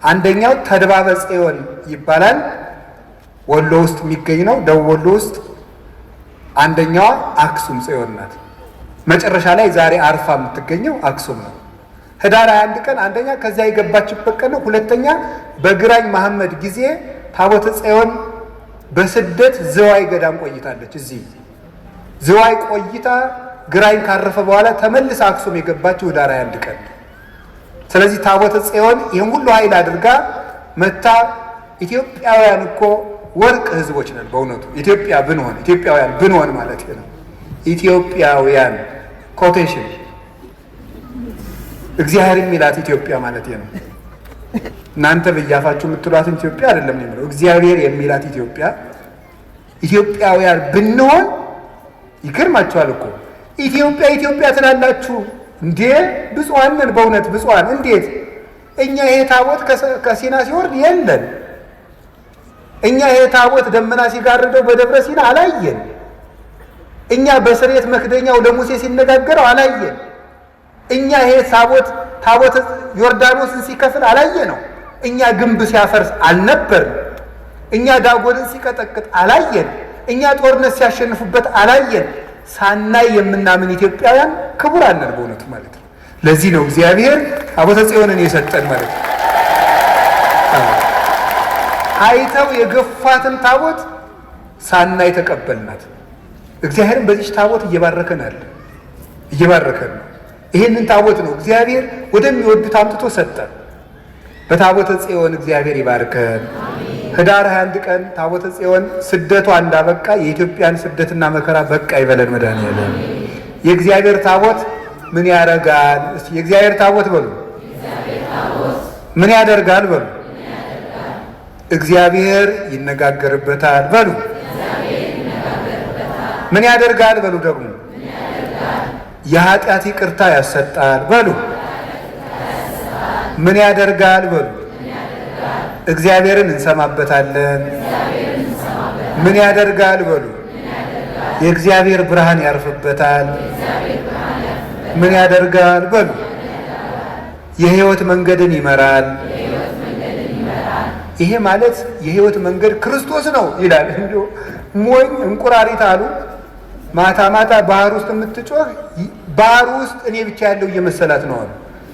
አንደኛው ተድባበ ጽዮን ይባላል፣ ወሎ ውስጥ የሚገኝ ነው፣ ደቡብ ወሎ ውስጥ። አንደኛዋ አክሱም ጽዮን ናት። መጨረሻ ላይ ዛሬ አርፋ የምትገኘው አክሱም ነው። ህዳር 21 ቀን አንደኛ ከዚያ የገባችበት ቀን ነው። ሁለተኛ በግራኝ መሐመድ ጊዜ ታቦተ ጽዮን በስደት ዝዋይ ገዳም ቆይታለች። እዚህ ዝዋይ ቆይታ ግራኝ ካረፈ በኋላ ተመልሳ አክሱም የገባችው ህዳር 21 ቀን። ስለዚህ ታቦተ ጽዮን ይህን ሁሉ ኃይል አድርጋ መታ ኢትዮጵያውያን እኮ ወርቅ ህዝቦች ነን። በእውነቱ ኢትዮጵያ ብንሆን ኢትዮጵያውያን ብንሆን ማለት ነው። ኢትዮጵያውያን ኮቴሽን እግዚአብሔር የሚላት ኢትዮጵያ ማለት ነው። እናንተ በያፋችሁ የምትሏትን ኢትዮጵያ አይደለም የሚለው እግዚአብሔር የሚላት ኢትዮጵያ። ኢትዮጵያውያን ብንሆን ይገርማችኋል እኮ ኢትዮጵያ ኢትዮጵያ ትላላችሁ እንዴ? ብፁዓን ነን በእውነት ብፁዓን። እንዴት እኛ ይሄ ታቦት ከሲና ሲወርድ የለን። እኛ ይሄ ታቦት ደመና ሲጋርደው በደብረ ሲና አላየን። እኛ በስርየት መክደኛው ለሙሴ ሲነጋገረው አላየን። እኛ ይሄ ታቦት ዮርዳኖስን ሲከፍል አላየ ነው። እኛ ግንብ ሲያፈርስ አልነበርን። እኛ ዳጎንን ሲቀጠቅጥ አላየን። እኛ ጦርነት ሲያሸንፉበት አላየን። ሳናይ የምናምን ኢትዮጵያውያን ክቡራን ነን በእውነቱ ማለት ነው። ለዚህ ነው እግዚአብሔር ታቦተ ጽዮንን የሰጠን ማለት ነው። አይተው የገፋትን ታቦት ሳናይ ተቀበልናት። እግዚአብሔርን በዚች ታቦት እየባረከን አለ፣ እየባረከን ነው። ይህንን ታቦት ነው እግዚአብሔር ወደሚወዱት አምጥቶ ሰጠን። በታቦተ ጽዮን እግዚአብሔር ይባርከን። ህዳር 21 ቀን ታቦተ ጽዮን ስደቷ እንዳበቃ የኢትዮጵያን ስደትና መከራ በቃ ይበለን መድኃኒዓለም። የእግዚአብሔር ታቦት ምን ያደርጋል? እስቲ የእግዚአብሔር ታቦት በሉ። ምን ያደርጋል በሉ። እግዚአብሔር ይነጋገርበታል በሉ። ምን ያደርጋል በሉ። ደግሞ የኃጢአት ይቅርታ ያሰጣል በሉ። ምን ያደርጋል በሉ። እግዚአብሔርን እንሰማበታለን። ምን ያደርጋል በሉ። የእግዚአብሔር ብርሃን ያርፍበታል። ምን ያደርጋል በሉ። የህይወት መንገድን ይመራል። ይሄ ማለት የህይወት መንገድ ክርስቶስ ነው ይላል። እንዲሁ ሞኝ እንቁራሪት አሉ ማታ ማታ ባህር ውስጥ የምትጮህ ባህር ውስጥ እኔ ብቻ ያለው እየመሰላት ነው አሉ።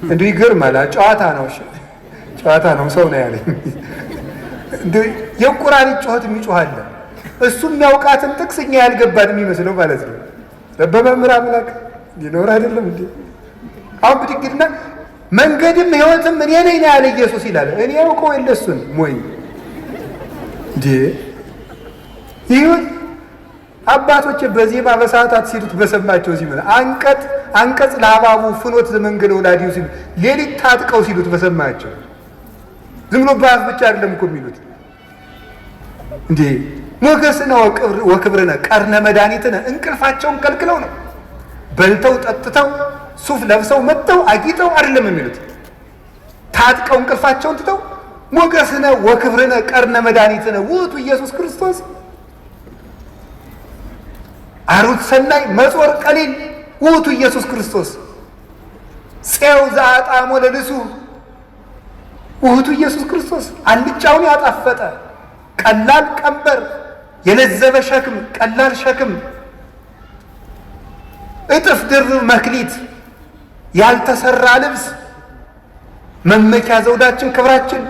እንዲሁ ይገርማል። ጨዋታ ነው፣ ጨዋታ ነው። ሰው ነው ያለኝ። እንዲሁ የእንቁራሪት ጩኸት የሚጮሃለ እሱ የሚያውቃትን ጥቅስ እኛ ያልገባን የሚመስለው ማለት ነው። በመምህር አምላክ ሊኖር አይደለም እንዴ? አሁን ብድግና መንገድም ህይወትም እኔ ነኝ ነው ያለ ኢየሱስ ይላል። እኔ ያውቀው የለሱን ሞኝ እንዴ ይሁን አባቶች በዜማ በሰዓታት ሲሉት በሰማቸው ሲመጣ አንቀጽ ለአባቡ ፍኖት ዘመንገለ ወላዲው ሲሉ ሌሊት ታጥቀው ሲሉት በሰማቸው። ዝም ብሎ በአፍ ብቻ አይደለም እኮ የሚሉት እንዴ ሞገስነ ወክብርነ ቀርነ መድኃኒትነ እንቅልፋቸውን ከልክለው ነው። በልተው ጠጥተው ሱፍ ለብሰው መጥተው አጊጠው አይደለም የሚሉት። ታጥቀው እንቅልፋቸውን ትተው ሞገስነ ወክብርነ ቀርነ መድኃኒትነ ውእቱ ኢየሱስ ክርስቶስ አሩት ሰናይ መጾር ቀሊል ውእቱ ኢየሱስ ክርስቶስ ፄው ዘአጣሞ ለልሱ ውእቱ ኢየሱስ ክርስቶስ አልጫውን ያጣፈጠ ቀላል ቀንበር የለዘበ ሸክም ቀላል ሸክም እጥፍ ድርብ መክሊት ያልተሰራ ልብስ መመኪያ ዘውዳችን ክብራችን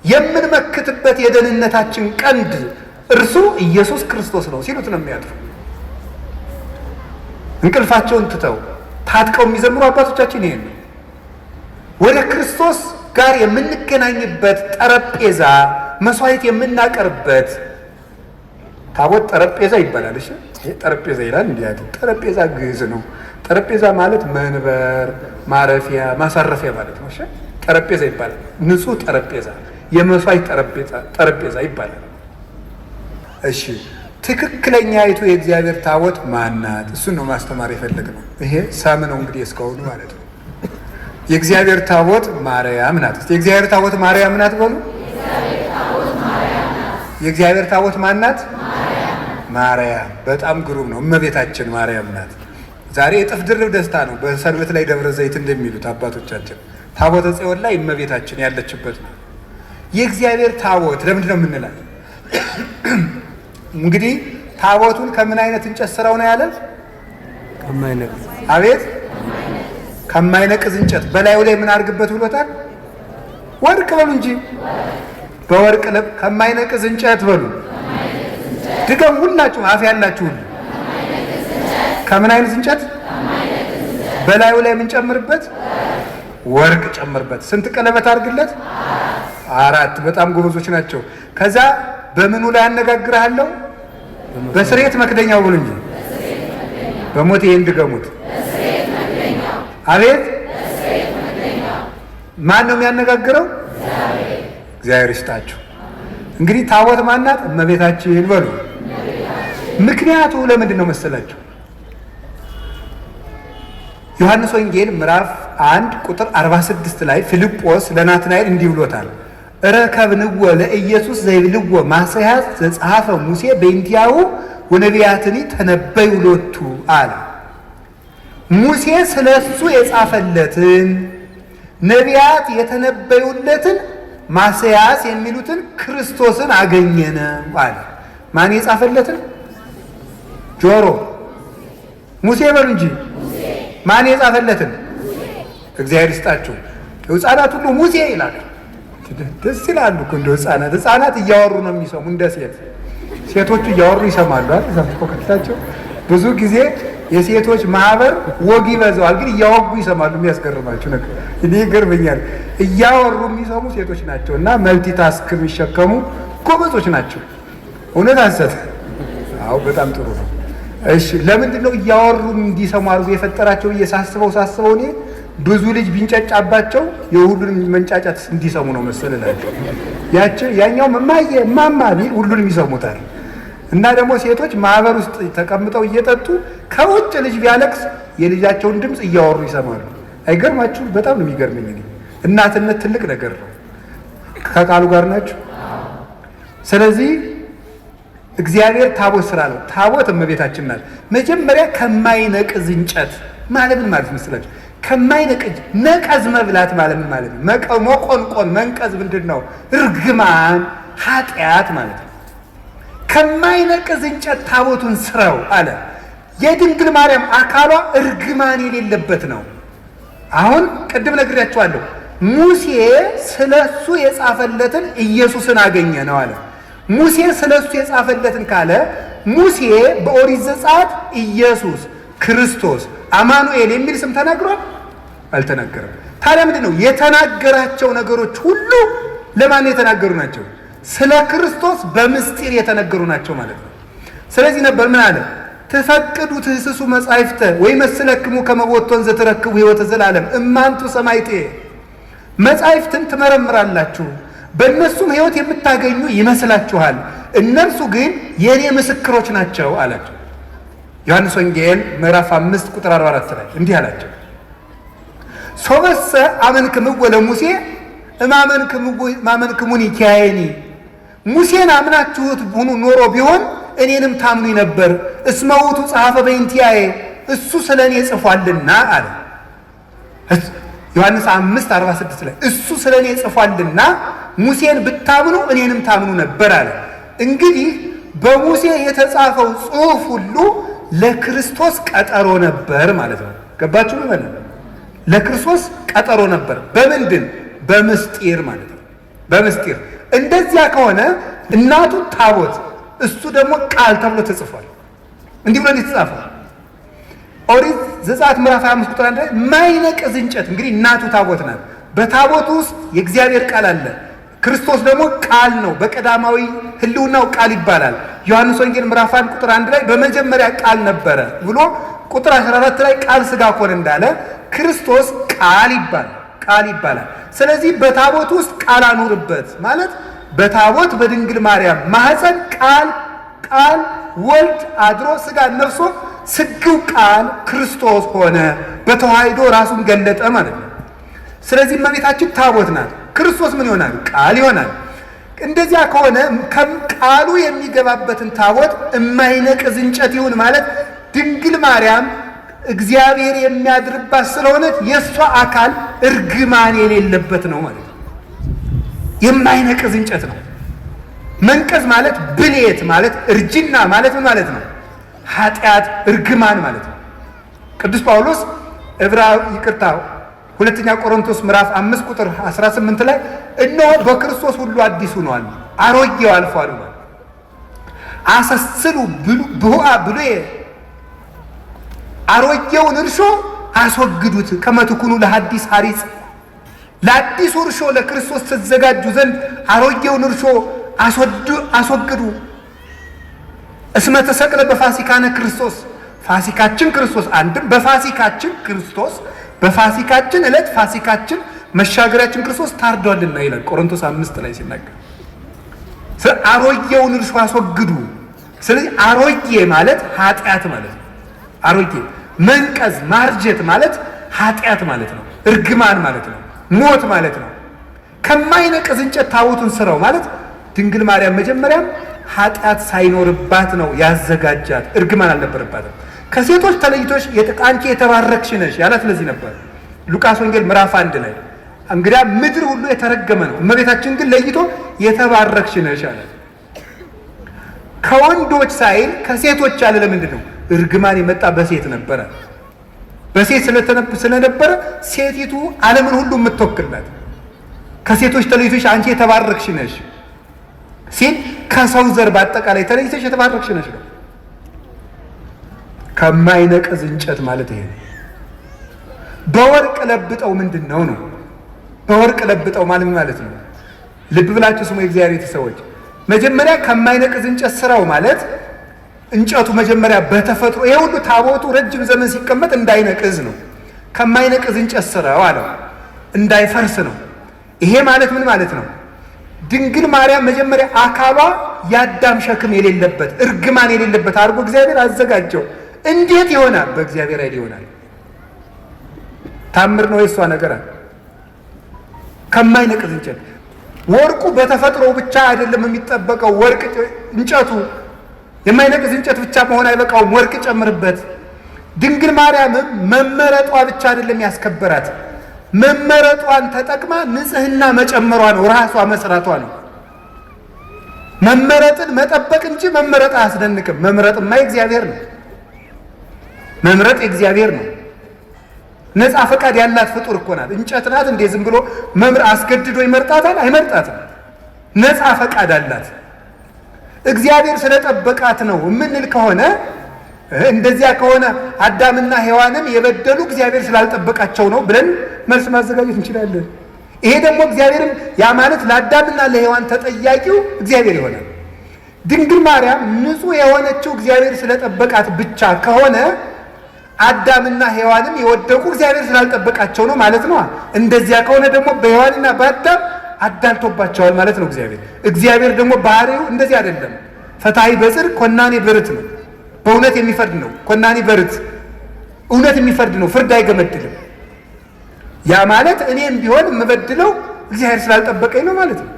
የምንመክትበት የደህንነታችን ቀንድ እርሱ ኢየሱስ ክርስቶስ ነው ሲሉት ነው የሚያድሩ። እንቅልፋቸውን ትተው ታጥቀው የሚዘምሩ አባቶቻችን ይሄን ነው። ወደ ክርስቶስ ጋር የምንገናኝበት ጠረጴዛ መስዋዕት የምናቀርበት ታቦት ጠረጴዛ ይባላል። እሺ ይሄ ጠረጴዛ ይላል። እንዲህ ያለ ጠረጴዛ ግዕዝ ነው። ጠረጴዛ ማለት መንበር፣ ማረፊያ፣ ማሳረፊያ ማለት ነው። እሺ ጠረጴዛ ይባላል። ንጹህ ጠረጴዛ፣ የመስዋዕት ጠረጴዛ ይባላል። እሺ ትክክለኛይቱ የእግዚአብሔር ታቦት ማናት? እሱን ነው ማስተማር የፈለግነው። ይሄ ሰም ነው እንግዲህ እስካሁኑ ማለት ነው። የእግዚአብሔር ታቦት ማርያም ናት። የእግዚአብሔር ታቦት ማርያም ናት በሉ። የእግዚአብሔር ታቦት ማናት? ማርያም። በጣም ግሩም ነው። እመቤታችን ማርያም ናት። ዛሬ እጥፍ ድርብ ደስታ ነው። በሰንበት ላይ ደብረ ዘይት እንደሚሉት አባቶቻችን ታቦተ ጽዮን ላይ እመቤታችን ያለችበት ነው። የእግዚአብሔር ታቦት ለምንድን ነው የምንላት? እንግዲህ ታቦቱን ከምን አይነት እንጨት ስራው ነው ያለ? ከማይነቅዝ። አቤት ከማይነቅዝ እንጨት። በላዩ ላይ ምን አድርግበት ብሎታል? ወርቅ በሉ እንጂ በወርቅ ከማይነቅዝ እንጨት በሉ። ድገም ሁላችሁ አፍ ያላችሁ ሁሉ። ከምን አይነት እንጨት? በላዩ ላይ ምን ጨምርበት? ወርቅ ጨምርበት። ስንት ቀለበት አድርግለት? 4። በጣም ጎበዞች ናቸው። ከዛ በምኑ ላይ አነጋግርሃለሁ? በስርየት መክደኛው ብሉ እንጂ በሞት ይሄን ድገሙት። አቤት ማን ነው የሚያነጋግረው? እግዚአብሔር ይስጣችሁ። እንግዲህ ታቦት ማናት? እመቤታችን በሉ። ምክንያቱ ለምንድን ነው መሰላችሁ? ዮሐንስ ወንጌል ምዕራፍ 1 ቁጥር 46 ላይ ፊልጶስ ለናትናኤል እንዲህ ብሎታል። ረከብንዎ ለኢየሱስ ዘይብልዎ ማስያዝ ዘጸሐፈ ሙሴ በእንቲአሁ ወነቢያትኒ ተነበዩ ሎቱ አለ። ሙሴ ስለሱ የጻፈለትን ነቢያት የተነበዩለትን ማስያዝ የሚሉትን ክርስቶስን አገኘነ አለ። ማን የጻፈለትን? ጆሮ ሙሴ በሉ እንጂ ማን የጻፈለትን? እግዚአብሔር ይስጣችሁ። ሕፃናት ሁሉ ሙሴ ይላሉ። ደስ ይላሉ እኮ እንደው ሕፃናት እያወሩ ነው የሚሰሙ። እንደ ሴቶቹ እያወሩ ይሰማሉ አይደል? ከታቸው ብዙ ጊዜ የሴቶች ማህበር ወግ ይበዛዋል፣ ግን እያወጉ ይሰማሉ። የሚያስገርማችሁ ነገር እኔ ይገርመኛል። እያወሩ የሚሰሙ ሴቶች ናቸው እና መልቲታስክ የሚሸከሙ ጎበዞች ናቸው። እውነት ሐሰት? አዎ በጣም ጥሩ ነው። እሺ ለምንድን ነው እያወሩ እንዲሰሙ አድርጎ የፈጠራቸው ብዬ ሳስበው እኔ ብዙ ልጅ ቢንጫጫባቸው የሁሉንም መንጫጫት እንዲሰሙ ነው መሰለላቸው። ያኛው እማማ ቢል ሁሉንም ይሰሙታል። እና ደግሞ ሴቶች ማህበር ውስጥ ተቀምጠው እየጠጡ ከውጭ ልጅ ቢያለቅስ የልጃቸውን ድምፅ እያወሩ ይሰማሉ። አይገርማችሁ? በጣም ነው የሚገርመኝ። እናትነት ትልቅ ነገር ነው። ከቃሉ ጋር ናችሁ። ስለዚህ እግዚአብሔር ታቦት ስራ ነው። ታቦት እመቤታችን ናት። መጀመሪያ ከማይነቅዝ እንጨት ማለት ምን ማለት መስላችሁ? ከማይነቅዝ ነቀዝ መብላት ማለት ምን ማለት ነው? መቆንቆን መንቀዝ ምንድን ነው? እርግማን ኃጢአት ማለት ነው። ከማይነቅዝ እንጨት ታቦቱን ስራው አለ። የድንግል ማርያም አካሏ እርግማን የሌለበት ነው። አሁን ቅድም ነግሬያችኋለሁ። ሙሴ ስለሱ የጻፈለትን ኢየሱስን አገኘ ነው አለ። ሙሴ ስለሱ የጻፈለትን ካለ ሙሴ በኦሪት ዘጸአት ኢየሱስ ክርስቶስ አማኑኤል የሚል ስም ተናግሯል? አልተናገረም። ታዲያ ምንድን ነው የተናገራቸው ነገሮች ሁሉ ለማን የተናገሩ ናቸው? ስለ ክርስቶስ በምስጢር የተነገሩ ናቸው ማለት ነው። ስለዚህ ነበር ምን አለ? ተፈቅዱ ትህስሱ መጻሕፍተ ወይ መስለክሙ ከመቦቶን ዘተረክቡ ሕይወተ ዘላለም እማንቱ ሰማይቴ። መጻሕፍትን ትመረምራላችሁ በእነሱም ሕይወት የምታገኙ ይመስላችኋል፣ እነርሱ ግን የኔ ምስክሮች ናቸው አላቸው። ዮሐንስ ወንጌል ምዕራፍ 5 ቁጥር 44 ላይ እንዲህ አላቸው። ሶበሰ አመንክምዎ ለሙሴ እማመንክሙኒ ኪያየኒ። ሙሴን አምናችሁት ሁኑ ኖሮ ቢሆን እኔንም ታምኑኝ ነበር። እስመ ውእቱ ጸሐፈ በእንቲአየ፣ እሱ ስለ እኔ ጽፏልና አለ። ዮሐንስ 5:46 ላይ እሱ ስለ እኔ ጽፏልና ሙሴን ብታምኑ እኔንም ታምኑ ነበር አለ። እንግዲህ በሙሴ የተጻፈው ጽሑፍ ሁሉ ለክርስቶስ ቀጠሮ ነበር ማለት ነው። ገባችሁ? ማለት ነው ለክርስቶስ ቀጠሮ ነበር። በምንድን? በምስጢር ማለት ነው። በምስጢር እንደዚያ ከሆነ እናቱ ታቦት እሱ ደግሞ ቃል ተብሎ ተጽፏል። እንዲህ ብሎ የተጻፈ ኦሪት ዘጸአት ምዕራፍ 25 ቁጥር 1 ላይ ማይነቅዝ እንጨት። እንግዲህ እናቱ ታቦት ናት። በታቦቱ ውስጥ የእግዚአብሔር ቃል አለ። ክርስቶስ ደግሞ ቃል ነው። በቀዳማዊ ሕልውናው ቃል ይባላል። ዮሐንስ ወንጌል ምዕራፍ 1 ቁጥር 1 ላይ በመጀመሪያ ቃል ነበረ ብሎ ቁጥር 14 ላይ ቃል ሥጋ ሆነ እንዳለ ክርስቶስ ቃል ይባላል። ስለዚህ በታቦት ውስጥ ቃል አኑርበት ማለት በታቦት በድንግል ማርያም ማህፀን ቃል ወልድ አድሮ ሥጋ ነፍሶ ስግው ቃል ክርስቶስ ሆነ፣ በተዋሕዶ ራሱን ገለጠ ማለት ነው። ስለዚህ እመቤታችን ታቦት ናት። ክርስቶስ ምን ይሆናል? ቃል ይሆናል። እንደዚያ ከሆነ ቃሉ የሚገባበትን ታቦት የማይነቅዝ እንጨት ይሁን ማለት ድንግል ማርያም እግዚአብሔር የሚያድርባት ስለሆነ የእሷ አካል እርግማን የሌለበት ነው ማለት ነው። የማይነቅዝ እንጨት ነው። መንቀዝ ማለት ብሌት ማለት እርጅና ማለት ምን ማለት ነው? ኃጢአት፣ እርግማን ማለት ነው። ቅዱስ ጳውሎስ ሁለተኛ ቆሮንቶስ ምዕራፍ 5 ቁጥር 18 ላይ እነሆ በክርስቶስ ሁሉ አዲስ ሆኗል፣ አሮጌው አልፏል። አሰስሉ ብሁአ ብሉየ፣ አሮጌውን እርሾ አስወግዱት፣ ከመትኩኑ ለሐዲስ ሐሪጽ፣ ለአዲሱ እርሾ ለክርስቶስ ተዘጋጁ ዘንድ አሮጌውን እርሾ አስወግዱ። እስመ ተሰቅለ በፋሲካነ ክርስቶስ፣ ፋሲካችን ክርስቶስ፣ አንድም በፋሲካችን ክርስቶስ፣ በፋሲካችን ዕለት ፋሲካችን መሻገሪያችን ክርስቶስ ታርዷልና ይላል ቆሮንቶስ 5 ላይ ሲናገር። አሮጌውን እርሾ አስወግዱ። ስለዚህ አሮጌ ማለት ኃጢአት ማለት ነው። አሮጌ መንቀዝ ማርጀት ማለት ኃጢአት ማለት ነው። እርግማን ማለት ነው። ሞት ማለት ነው። ከማይነቀዝ እንጨት ታቦቱን ስራው ማለት ድንግል ማርያም መጀመሪያም ኃጢአት ሳይኖርባት ነው ያዘጋጃት። እርግማን አልነበረባትም። ከሴቶች ተለይቶች አንቺ የተባረክሽ ነሽ ያላት ለዚህ ነበር። ሉቃስ ወንጌል ምዕራፍ 1 ላይ እንግዲያ ምድር ሁሉ የተረገመ ነው፣ እመቤታችን ግን ለይቶ የተባረክሽ ነሽ አላት። ከወንዶች ሳይል ከሴቶች ያለ ለምንድን ነው? እርግማን የመጣ በሴት ነበረ። በሴት ስለነበረ ሴቲቱ ዓለምን ሁሉ የምትወክልናት። ከሴቶች ተለይቶች አንቺ የተባረክሽ ነሽ ሲል ከሰው ዘር በአጠቃላይ ተለይተሽ የተባረክሽ ነሽ ነው። ከማይነቀዝ እንጨት ማለት ይሄ ነው። በወርቅ ለብጠው ምንድን ነው ነው? በወርቅ ለብጠው ማለት ነው። ልብ ብላችሁ ስሙ የእግዚአብሔር ሰዎች። መጀመሪያ ከማይነቅዝ እንጨት ስራው ማለት እንጨቱ መጀመሪያ በተፈጥሮ ይሄ ሁሉ ታቦቱ ረጅም ዘመን ሲቀመጥ እንዳይነቅዝ ነው። ከማይነቅዝ እንጨት ስራው አለው፣ እንዳይፈርስ ነው። ይሄ ማለት ምን ማለት ነው? ድንግል ማርያም መጀመሪያ አካሏ የአዳም ሸክም የሌለበት እርግማን የሌለበት አድርጎ እግዚአብሔር አዘጋጀው። እንዴት ይሆናል? በእግዚአብሔር ኃይል ይሆናል። ታምር ነው የሷ ነገር። ከማይነቅዝ እንጨት ወርቁ በተፈጥሮ ብቻ አይደለም የሚጠበቀው። ወርቅ እንጨቱ የማይነቅዝ እንጨት ብቻ መሆን አይበቃውም። ወርቅ ጨምርበት። ድንግል ማርያምም መመረጧ ብቻ አይደለም ያስከበራት፣ መመረጧን ተጠቅማ ንጽህና መጨመሯ ነው፣ ራሷ መስራቷ ነው። መመረጥን መጠበቅ እንጂ መመረጥ አያስደንቅም። መምረጥማ የእግዚአብሔር ነው። መምረጥ የእግዚአብሔር ነው። ነፃ ፈቃድ ያላት ፍጡር እኮ ናት። እንጨት ናት እንዴ ዝም ብሎ አስገድዶ ይመርጣታል? አይመርጣትም። ነፃ ፈቃድ አላት። እግዚአብሔር ስለጠበቃት ነው የምንል ከሆነ እንደዚያ ከሆነ አዳምና ሔዋንም የበደሉ እግዚአብሔር ስላልጠበቃቸው ነው ብለን መልስ ማዘጋጀት እንችላለን። ይሄ ደግሞ እግዚአብሔርም ያ ማለት ለአዳምና ለሔዋን ተጠያቂው እግዚአብሔር ይሆናል። ድንግል ማርያም ንጹሕ የሆነችው እግዚአብሔር ስለጠበቃት ብቻ ከሆነ አዳምና ሔዋንም የወደቁ እግዚአብሔር ስላልጠበቃቸው ነው ማለት ነው። እንደዚያ ከሆነ ደግሞ በሔዋንና በአዳም አዳልቶባቸዋል ማለት ነው እግዚአብሔር ደግሞ ባህሪው እንደዚህ አይደለም። ፈታሒ በጽድቅ ኮናኔ በርት ነው። በእውነት የሚፈርድ ነው። ኮናኔ በርት እውነት የሚፈርድ ነው። ፍርድ አይገመድልም። ያ ማለት እኔም ቢሆን የምበድለው እግዚአብሔር ስላልጠበቀኝ ነው ማለት ነው።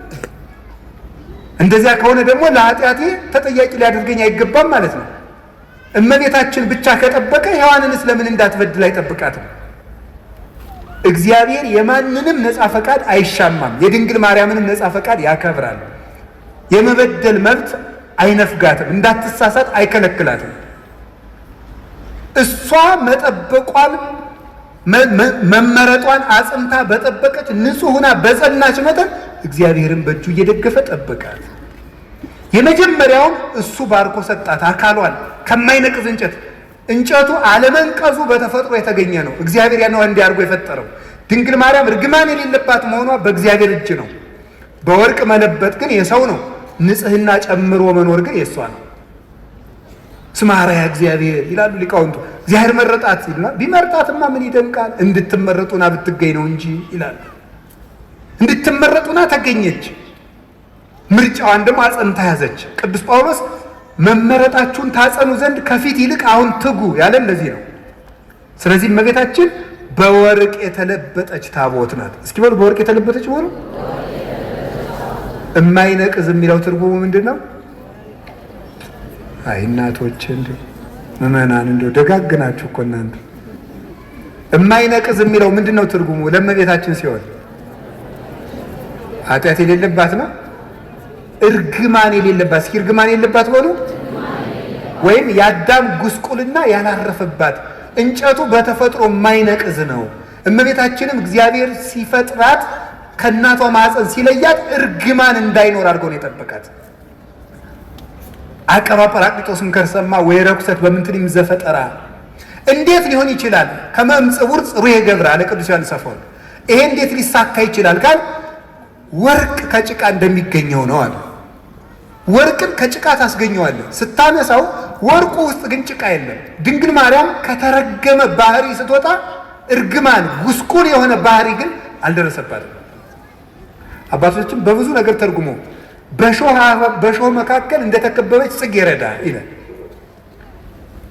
እንደዚያ ከሆነ ደግሞ ለኃጢአቴ ተጠያቂ ሊያደርገኝ አይገባም ማለት ነው። እመቤታችን ብቻ ከጠበቀ ሔዋንንስ ለምን እንዳትበድል አይጠብቃትም? እግዚአብሔር የማንንም ነፃ ፈቃድ አይሻማም። የድንግል ማርያምንም ነፃ ፈቃድ ያከብራል። የመበደል መብት አይነፍጋትም። እንዳትሳሳት አይከለክላትም። እሷ መጠበቋን መመረጧን አጽንታ በጠበቀች ንጹሕ ሆና በጸናች መጠን እግዚአብሔርን በእጁ እየደገፈ ጠበቃት። የመጀመሪያውን እሱ ባርኮ ሰጣት አካሏን ከማይነቅዝ እንጨት። እንጨቱ አለመንቀዙ በተፈጥሮ የተገኘ ነው። እግዚአብሔር ያነው እንዲያርጎ የፈጠረው። ድንግል ማርያም እርግማን የሌለባት መሆኗ በእግዚአብሔር እጅ ነው። በወርቅ መለበጥ ግን የሰው ነው። ንጽህና ጨምሮ መኖር ግን የእሷ ነው። ስማራያ እግዚአብሔር ይላሉ ሊቃውንቱ። እግዚአብሔር መረጣት ይልና ቢመርጣትማ ምን ይደንቃል? እንድትመረጡና ብትገኝ ነው እንጂ ይላል። እንድትመረጡና ተገኘች። ምርጫዋን ደግሞ አጸንታ ያዘች። ቅዱስ ጳውሎስ መመረጣችሁን ታጸኑ ዘንድ ከፊት ይልቅ አሁን ትጉ ያለን ለዚህ ነው። ስለዚህ እመቤታችን በወርቅ የተለበጠች ታቦት ናት። እስኪ በሉ በወርቅ የተለበጠች ሆኖ የማይነቅዝ የሚለው ትርጉሙ ምንድን ነው? አይ እናቶች እንደው ምዕመናን እንደው ደጋግናችሁ እኮ እናንተ የማይነቅዝ የሚለው ምንድን ነው ትርጉሙ? ለእመቤታችን ሲሆን ኃጢአት የሌለባት ነው። እርግማን የሌለባት። እስኪ እርግማን የሌለባት በሉ። ወይም የአዳም ጉስቁልና ያላረፈባት። እንጨቱ በተፈጥሮ የማይነቅዝ ነው። እመቤታችንም እግዚአብሔር ሲፈጥራት ከእናቷ ማኅፀን ሲለያት እርግማን እንዳይኖር አድርጎ ነው የጠበቃት። አቀባ ጰራቅሊጦስም ከርሰማ ወይ ረኩሰት በምንትንም ዘፈጠራ። እንዴት ሊሆን ይችላል? ከመምጽውር ጽሩየ ገብረ አለ ቅዱስ ዮሐንስ አፈወርቅ። ይሄ እንዴት ሊሳካ ይችላል ካል ወርቅ ከጭቃ እንደሚገኘው ነው አለ። ወርቅን ከጭቃ ታስገኘዋለህ። ስታነሳው ወርቁ ውስጥ ግን ጭቃ የለም። ድንግል ማርያም ከተረገመ ባህሪ ስትወጣ እርግማን ጉስቁል የሆነ ባህሪ ግን አልደረሰባትም። አባቶችም በብዙ ነገር ተርጉሞ በሾህ መካከል እንደተከበበች ጽጌረዳ ይላል።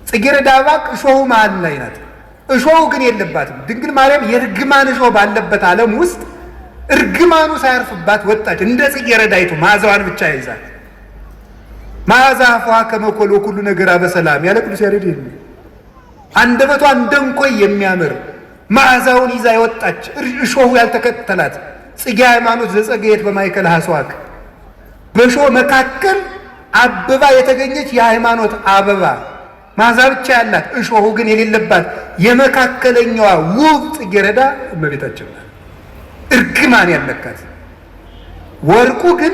ጽጌረዳ አበባ እሾሁ መሃል ላይ ናት። እሾሁ ግን የለባትም። ድንግል ማርያም የእርግማን እሾህ ባለበት ዓለም ውስጥ እርግማኑ ሳያርፍባት ወጣች። እንደ ጽጌረዳይቱ መዓዛዋን ብቻ ይዛል። መዓዛ አፏሃ ከመ ኮል ወኩሉ ነገራ በሰላም ያለ ቅዱስ ያሬድ ይል አንደበቷ እንደ እንኮይ የሚያምር መዓዛውን ይዛ የወጣች እሾሁ ያልተከተላት ጽጌ ሃይማኖት ዘጸገየት በማእከለ ሐስዋክ በእሾህ መካከል አበባ የተገኘች የሃይማኖት አበባ መዓዛ ብቻ ያላት እሾሁ ግን የሌለባት የመካከለኛዋ ውብ ጽጌረዳ እመቤታችን ናት። እርግማን ያለካት። ወርቁ ግን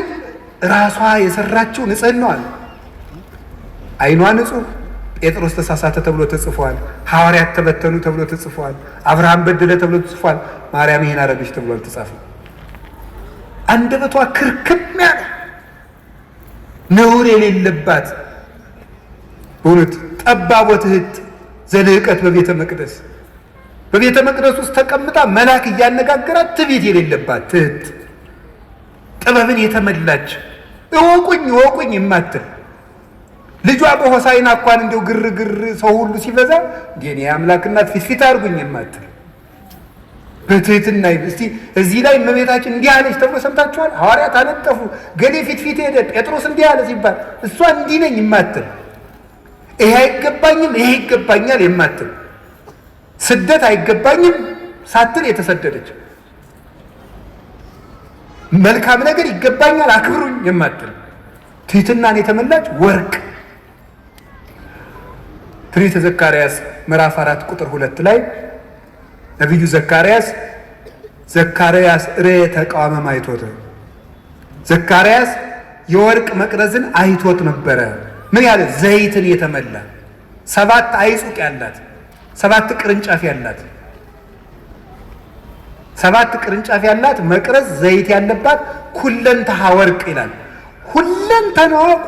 ራሷ የሰራችው ንጽሕናዋ ነው። ዓይኗ ንጹሕ፣ ጴጥሮስ ተሳሳተ ተብሎ ተጽፏል። ሐዋርያት ተበተኑ ተብሎ ተጽፏል። አብርሃም በደለ ተብሎ ተጽፏል። ማርያም ይሄን አረገች ተብሎ አልተጻፈም። አንደበቷ ክርክም ያለ ነውር የሌለባት በእውነት ጠባቦት እህት ዘልህቀት በቤተ መቅደስ ውስጥ ተቀምጣ መልአክ እያነጋገራት ትዕቢት የሌለባት ትህት ጥበብን የተመላች እወቁኝ እወቁኝ የማትል ልጇ በሆሳዕና እንኳን እንደው ግርግር ሰው ሁሉ ሲበዛ ግን የአምላክ እናት ፊት አድርጉኝ የማትል በትህትና እስቲ እዚህ ላይ እመቤታችን እንዲህ አለች ተብሎ ሰምታችኋል? ሐዋርያት አነጠፉ፣ ገሌ ፊት ሄደ፣ ጴጥሮስ እንዲህ አለ ሲባል እሷ እንዲህ ነኝ የማትል ይሄ አይገባኝም ይሄ ይገባኛል የማትል ስደት አይገባኝም ሳትል የተሰደደች መልካም ነገር ይገባኛል አክብሩኝ የማትል ትህትናን የተመላች ወርቅ። ትንቢተ ዘካርያስ ምዕራፍ 4 ቁጥር 2 ላይ ነቢዩ ዘካርያስ ርኤ ተቃዋመ ማይቶት ዘካርያስ የወርቅ መቅረዝን አይቶት ነበረ። ምን ያለ ዘይትን የተመላ 7 አይጹቅ ያላት 7 ቅርንጫፍ ያላት 7 ቅርንጫፍ ያላት መቅረዝ ዘይት ያለባት ኩለንተሃ ወርቅ ይላል።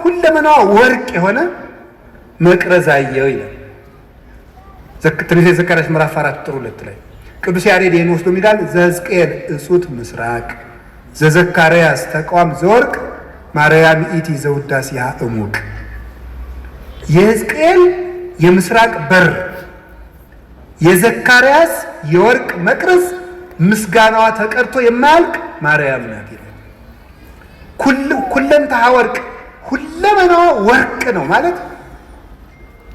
ሁለመናዋ ወርቅ የሆነ መቅረዝ አየው ይላል። ትንቢተ ዘካርያስ ምዕራፍ 4 ቁጥር 2 ላይ ቅዱስ ያሬድ ይህን ወስዶ ይላል ዘሕዝቅኤል እጹት ምስራቅ ዘዘካርያስ ተቋም ዘወርቅ ማርያም ኢቲ ዘውዳሴሃ እሙቅ። የሕዝቅኤል የምስራቅ በር የዘካርያስ የወርቅ መቅረዝ ምስጋናዋ ተቀርቶ የማያልቅ ማርያም ናት ይላል። ኩለንተሃ ወርቅ ሁለመናዋ ወርቅ ነው ማለት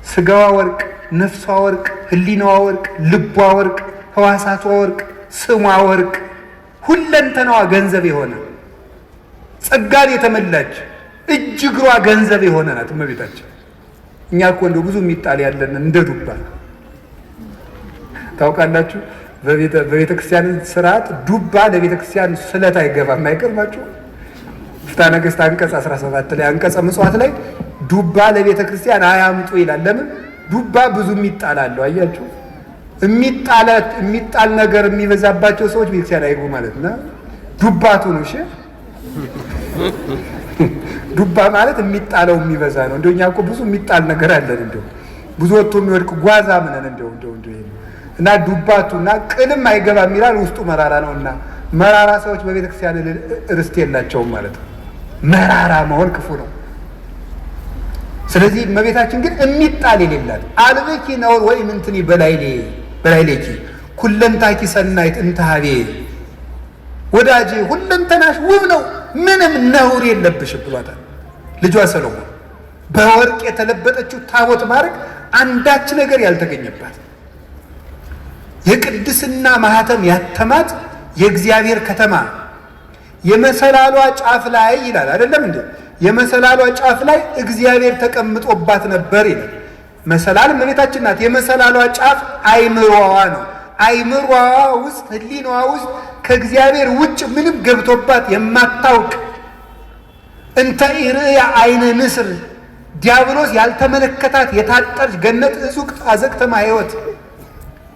ስጋዋ ወርቅ፣ ነፍሷ ወርቅ፣ ህሊናዋ ወርቅ፣ ልቧ ወርቅ፣ ህዋሳቷ ወርቅ፣ ስሟ ወርቅ፣ ሁለንተናዋ ገንዘብ የሆነ ጸጋን የተመላች እጅ እግሯ ገንዘብ የሆነ ናት እመቤታችን። እኛ እኮ እንደው ብዙ የሚጣል ያለን እንደ ዱባ ታውቃላችሁ። በቤተ ክርስቲያን ስርዓት ዱባ ለቤተ ክርስቲያን ስለት አይገባም። አይገርማችሁ? ፍትሐ ነገሥት አንቀጽ 17 ላይ አንቀጸ ምጽዋት ላይ ዱባ ለቤተ ክርስቲያን አያምጡ ይላል። ለምን? ዱባ ብዙ የሚጣል አለው። አያችሁ? የሚጣል ነገር የሚበዛባቸው ሰዎች ቤተክርስቲያን አይግቡ ማለት ነው። ዱባቱ ነው። እሺ ዱባ ማለት የሚጣለው የሚበዛ ነው። እንደኛ እኮ ብዙ የሚጣል ነገር አለን። እንደው ብዙ ወጥቶ የሚወድቅ ጓዛ ምንን እንደው እና ዱባቱና ቅልም አይገባም ይላል። ውስጡ መራራ ነውና መራራ ሰዎች በቤተክርስቲያን ርስት የላቸውም ማለት ነው። መራራ መሆን ክፉ ነው። ስለዚህ እመቤታችን ግን የሚጣል የሌላት አልብኪ ነውር ወይ ምንትኒ በላይሌኪ ኩለንታኪ ሰናይት እንታቤ ወዳጄ ሁለንተናሽ ውብ ነው ምንም ነውር የለብሽም ብሏታል ልጇ ሰሎሞን። በወርቅ የተለበጠችው ታቦት ማድረግ አንዳች ነገር ያልተገኘባት የቅድስና ማህተም ያተማት የእግዚአብሔር ከተማ የመሰላሏ ጫፍ ላይ ይላል አይደለም እንዴ? የመሰላሏ ጫፍ ላይ እግዚአብሔር ተቀምጦባት ነበር ይላል። መሰላል እመቤታችን ናት። የመሰላሏ ጫፍ አይምሮዋ ነው። አይምሮዋ ውስጥ ህሊናዋ ውስጥ ከእግዚአብሔር ውጭ ምንም ገብቶባት የማታውቅ እንተ ኢርእያ አይነ ንስር ዲያብሎስ ያልተመለከታት የታጠረች ገነት እጹቅ አዘቅተማ ሕይወት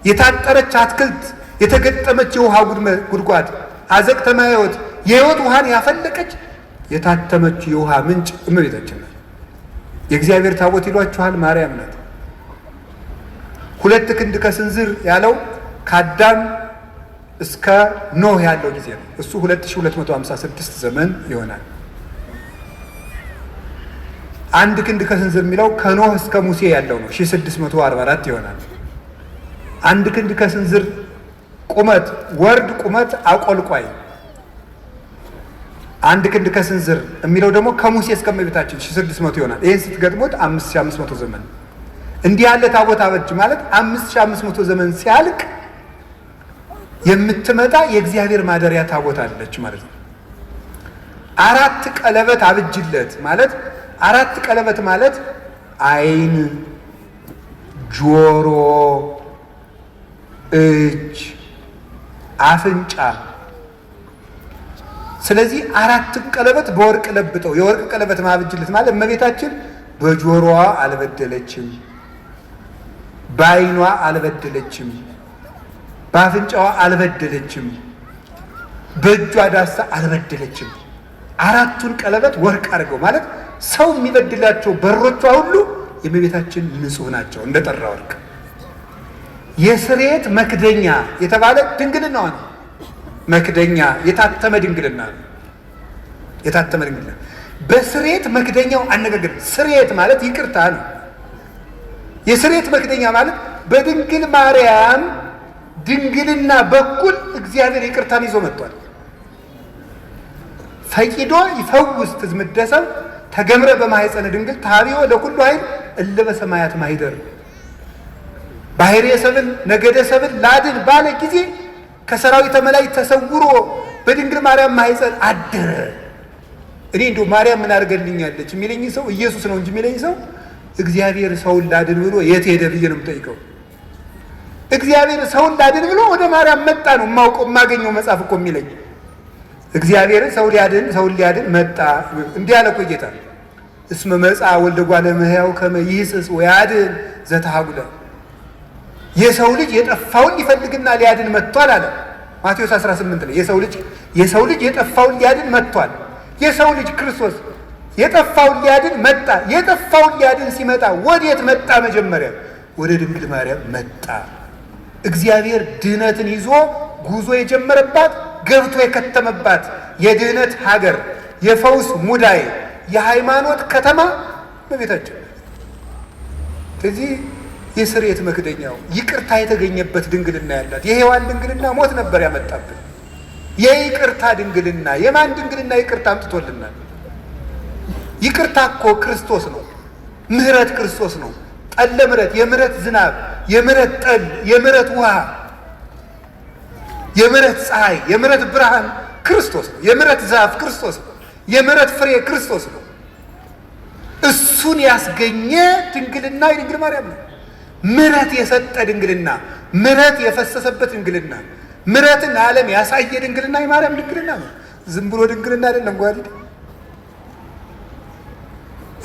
የታጠረች አትክልት የተገጠመች የውሃ ጉድጓድ አዘቅተማ ሕይወት የሕይወት ውሃን ያፈለቀች የታተመች የውሃ ምንጭ እመቤታችን ናት። የእግዚአብሔር ታቦት ይሏችኋል፣ ማርያም ናት። 2 ክንድ ከስንዝር ያለው ከአዳም እስከ ኖህ ያለው ጊዜ ነው። እሱ 2256 ዘመን ይሆናል። 1 ክንድ ከስንዝር የሚለው ከኖህ እስከ ሙሴ ያለው ነው፣ 1644 ይሆናል። 1 ክንድ ከስንዝር ቁመት ወርድ ቁመት አቆልቋይ 1 ክንድ ከስንዝር የሚለው ደግሞ ከሙሴ እስከ እመቤታችን 1600 ይሆናል። ይህን ስትገጥሙት 5500 ዘመን። እንዲህ ያለ ታቦት አበጅ ማለት 5500 ዘመን ሲያልቅ የምትመጣ የእግዚአብሔር ማደሪያ ታቦት አለች ማለት ነው። 4 ቀለበት አብጅለት ማለት 4 ቀለበት ማለት ዓይን፣ ጆሮ፣ እጅ፣ አፍንጫ። ስለዚህ 4 ቀለበት በወርቅ ለብጠው የወርቅ ቀለበት ማብጅለት ማለት እመቤታችን በጆሮዋ አልበደለችም፣ በዓይኗ አልበደለችም፣ በአፍንጫዋ አልበደለችም፣ በእጇ ዳሳ አልበደለችም። 4ቱን ቀለበት ወርቅ አድርገው ማለት ሰው የሚበድላቸው በሮቿ ሁሉ የእመቤታችን ንጹሕ ናቸው እንደጠራ ወርቅ። የስርየት መክደኛ የተባለ ድንግልናዋ ነው። መክደኛ የታተመ ድንግልና ነው። የታተመ ድንግልና በስርየት መክደኛው አነጋገር ስርየት ማለት ይቅርታ ነው። የስርየት መክደኛ ማለት በድንግል ማርያም ድንግልና በኩል እግዚአብሔር ይቅርታን ይዞ መጥቷል። ፈቂዶ ይፈውስ ትዝምደሰብ ተገምረ በማኅፀነ ድንግል ታቢዮ ለኩሉ ኃይል እለ በሰማያት ማኅደር። ባሕርየ ሰብእ ነገደ ሰብእ ላድን ባለ ጊዜ ከሰራዊተ መላእክት ተሰውሮ በድንግል ማርያም ማኅፀን አደረ። እኔ እንደው ማርያም ምን አድርገልኛለች የሚለኝ ሰው ኢየሱስ ነው እንጂ የሚለኝ ሰው እግዚአብሔር ሰውን ላድን ብሎ የት ሄደ ብዬ ነው የምጠይቀው። እግዚአብሔር ሰውን ላድን ብሎ ወደ ማርያም መጣ ነው የማውቀው የማገኘው መጽሐፍ እኮ የሚለኝ። እግዚአብሔር ሰውን ሊያድን መጣ። እንዲህ አለ እኮ ጌታ እስመ መጽአ ወልደ እጓለ እመሕያው ከመ ይሕስስ ወያድን ዘተሃጉለ። የሰው ልጅ የጠፋውን ሊፈልግና ሊያድን መጥቷል አለ ማቴዎስ 18 ላይ። የሰው ልጅ የጠፋውን ሊያድን መጥቷል። የሰው ልጅ ክርስቶስ የጠፋውን ሊያድን መጣ። የጠፋውን ሊያድን ሲመጣ ወዴት መጣ? መጀመሪያ ወደ ድንግል ማርያም መጣ። እግዚአብሔር ድህነትን ይዞ ጉዞ የጀመረባት ገብቶ የከተመባት የድህነት ሀገር፣ የፈውስ ሙዳይ፣ የሃይማኖት ከተማ በቤታችን። ስለዚህ የስርየት መክደኛው ይቅርታ የተገኘበት ድንግልና ያላት የሔዋን ድንግልና ሞት ነበር ያመጣብን። የይቅርታ ድንግልና የማን ድንግልና ይቅርታ አምጥቶልናል? ይቅርታ እኮ ክርስቶስ ነው። ምህረት ክርስቶስ ነው። ጠለ ምህረት፣ የምህረት ዝናብ፣ የምህረት ጠል፣ የምህረት ውሃ፣ የምህረት ፀሐይ፣ የምህረት ብርሃን ክርስቶስ ነው። የምህረት ዛፍ ክርስቶስ ነው። የምህረት ፍሬ ክርስቶስ ነው። እሱን ያስገኘ ድንግልና የድንግል ማርያም ነው። ምህረት የሰጠ ድንግልና፣ ምህረት የፈሰሰበት ድንግልና፣ ምህረትን ዓለም ያሳየ ድንግልና የማርያም ድንግልና ነው። ዝም ብሎ ድንግልና አይደለም። ጓዲድ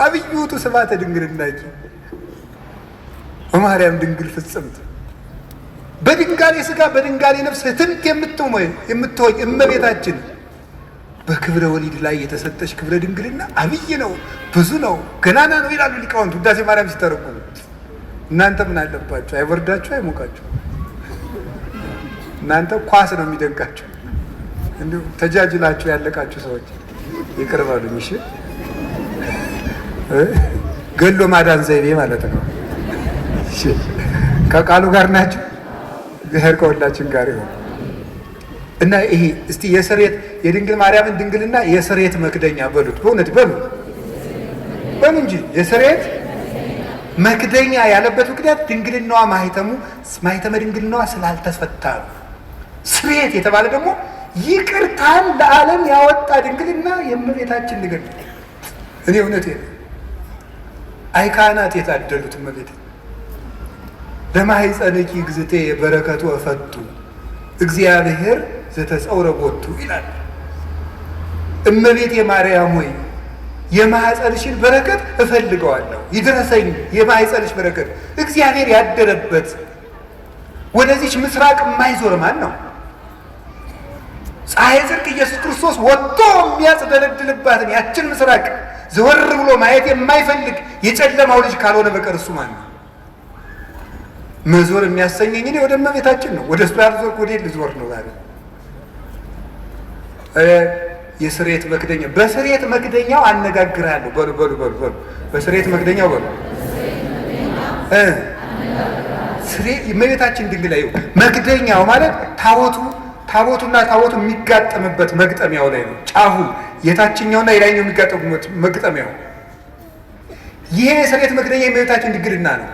አብይ ውእቱ ስብሐተ ድንግልናኪ በማርያም ድንግል ፍጽምት በድንጋሌ ሥጋ በድንጋሌ ነፍስ ህትምት የምትሆኝ እመቤታችን በክብረ ወሊድ ላይ የተሰጠች ክብረ ድንግልና አብይ ነው፣ ብዙ ነው፣ ገናና ነው ይላሉ ሊቃውንት ውዳሴ ማርያም ሲተረጉሙ። እናንተ ምን አለባችሁ? አይበርዳችሁ? አይሞቃችሁ? እናንተ ኳስ ነው የሚደንቃችሁ። እንዲሁ ተጃጅላችሁ ያለቃችሁ ሰዎች ይቅር በሉኝ እሺ። ገሎ ማዳን ዘይቤ ማለት ነው። እሺ ከቃሉ ጋር ናችሁ። እግዚአብሔር ከሁላችን ጋር ይሁን እና ይሄ እስቲ የስርየት የድንግል ማርያምን ድንግልና የስርየት መክደኛ በሉት። በእውነት በሉ እንጂ የስርየት መክደኛ ያለበት ምክንያት ድንግልናዋ ማኅተመ ድንግልናዋ ስላልተፈታ ነው። ስርየት የተባለ ደግሞ ይቅርታን ለዓለም ያወጣ ድንግልና የእመቤታችን ድንግልና። እኔ እውነት አይ ካህናት የታደሉት እመቤት ለማኅፀንኪ እግዝእቴ በረከቱ እፈቱ እግዚአብሔር ዘተጸውረ ቦቱ ይላል። እመቤት የማርያም ሆይ የማኅፀንሽን በረከት እፈልገዋለሁ፣ ይድረሰኝ የማኅፀንሽ በረከት። እግዚአብሔር ያደረበት ወደዚች ምስራቅ የማይዞር ማን ነው? ፀሐይ ጽድቅ ኢየሱስ ክርስቶስ ወጥቶ የሚያጽደለድልባትን ያችን ምስራቅ ዘወር ብሎ ማየት የማይፈልግ የጨለማው ልጅ ካልሆነ በቀር እሱ ማን ነው? መዞር የሚያሰኘኝ እኔ ወደ እመቤታችን ነው። ወደ እሱ ያልዞርኩ ወዴት ልዞር ነው? ዛሬ የስሬት መክደኛ በስሬት መክደኛው አነጋግርሃለሁ። በሉ በሉ በሉ በሉ በስሬት መክደኛው በሉ እመቤታችን ድንግል ላይ መክደኛው ማለት ታቦቱና ታቦቱ የሚጋጠምበት መግጠሚያው ላይ ነው። ጫፉ የታችኛውና የላይኛው የሚጋጠሙበት መግጠሚያው። ይሄ የስሬት መክደኛ የእመቤታችን ድንግልና ነው።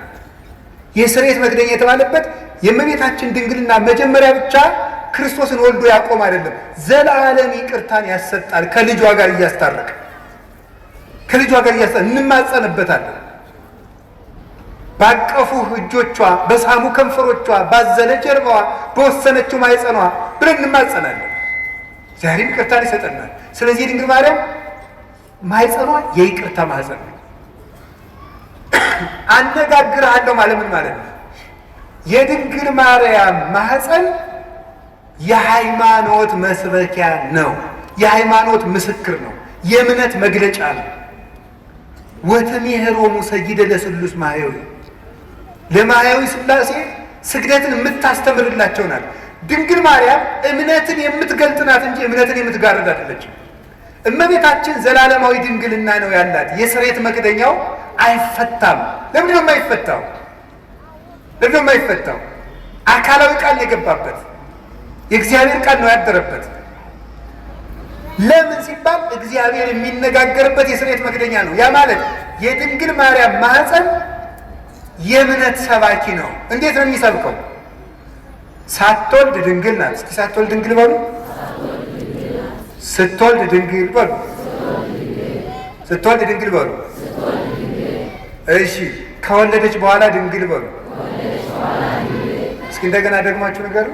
የስሬት መክደኛ የተባለበት የእመቤታችን ድንግልና መጀመሪያ ብቻ ክርስቶስን ወልዶ ያቆም አይደለም፣ ዘላለም ይቅርታን ያሰጣል። ከልጇ ጋር እያስታረቀ እንማጸንበታለን። ባቀፉ እጆቿ፣ በሳሙ ከንፈሮቿ፣ ባዘለ ጀርባዋ፣ በወሰነችው ማኅፀኗ ብለን እንማጸናለን። ዛሬም ይቅርታን ይሰጠናል። ስለዚህ ድንግል ማርያም ማኅፀኗ የይቅርታ ማኅፀን ነው። አነጋግርሃለሁ ማለት ምን ማለት ነው? የድንግል ማርያም ማኅፀን የሃይማኖት መስበኪያ ነው። የሃይማኖት ምስክር ነው። የእምነት መግለጫ ነው። ወተሜህሮሙ ሰይደ ለስሉስ ማህያዊ ለማህያዊ ሥላሴ ስግደትን የምታስተምርላቸው ናት። ድንግል ማርያም እምነትን የምትገልጥ ናት እንጂ እምነትን የምትጋርድ አይደለችም። እመቤታችን ዘላለማዊ ድንግልና ነው ያላት። የስሬት መክደኛው አይፈታም። ለምንድን ነው የማይፈታው? አካላዊ ቃል የገባበት የእግዚአብሔር ቃል ነው ያደረበት። ለምን ሲባል እግዚአብሔር የሚነጋገርበት የስሬት መክደኛ ነው። ያ ማለት የድንግል ማርያም ማኅፀን የእምነት ሰባኪ ነው። እንዴት ነው የሚሰብከው? ሳትወልድ ድንግል ናት። እስኪ ሳትወልድ ድንግል በሉ። ስትወልድ ድንግል በሉ። ስትወልድ ድንግል በሉ። እሺ፣ ከወለደች በኋላ ድንግል በሉ። እስኪ እንደገና ደግማችሁ ንገሩ።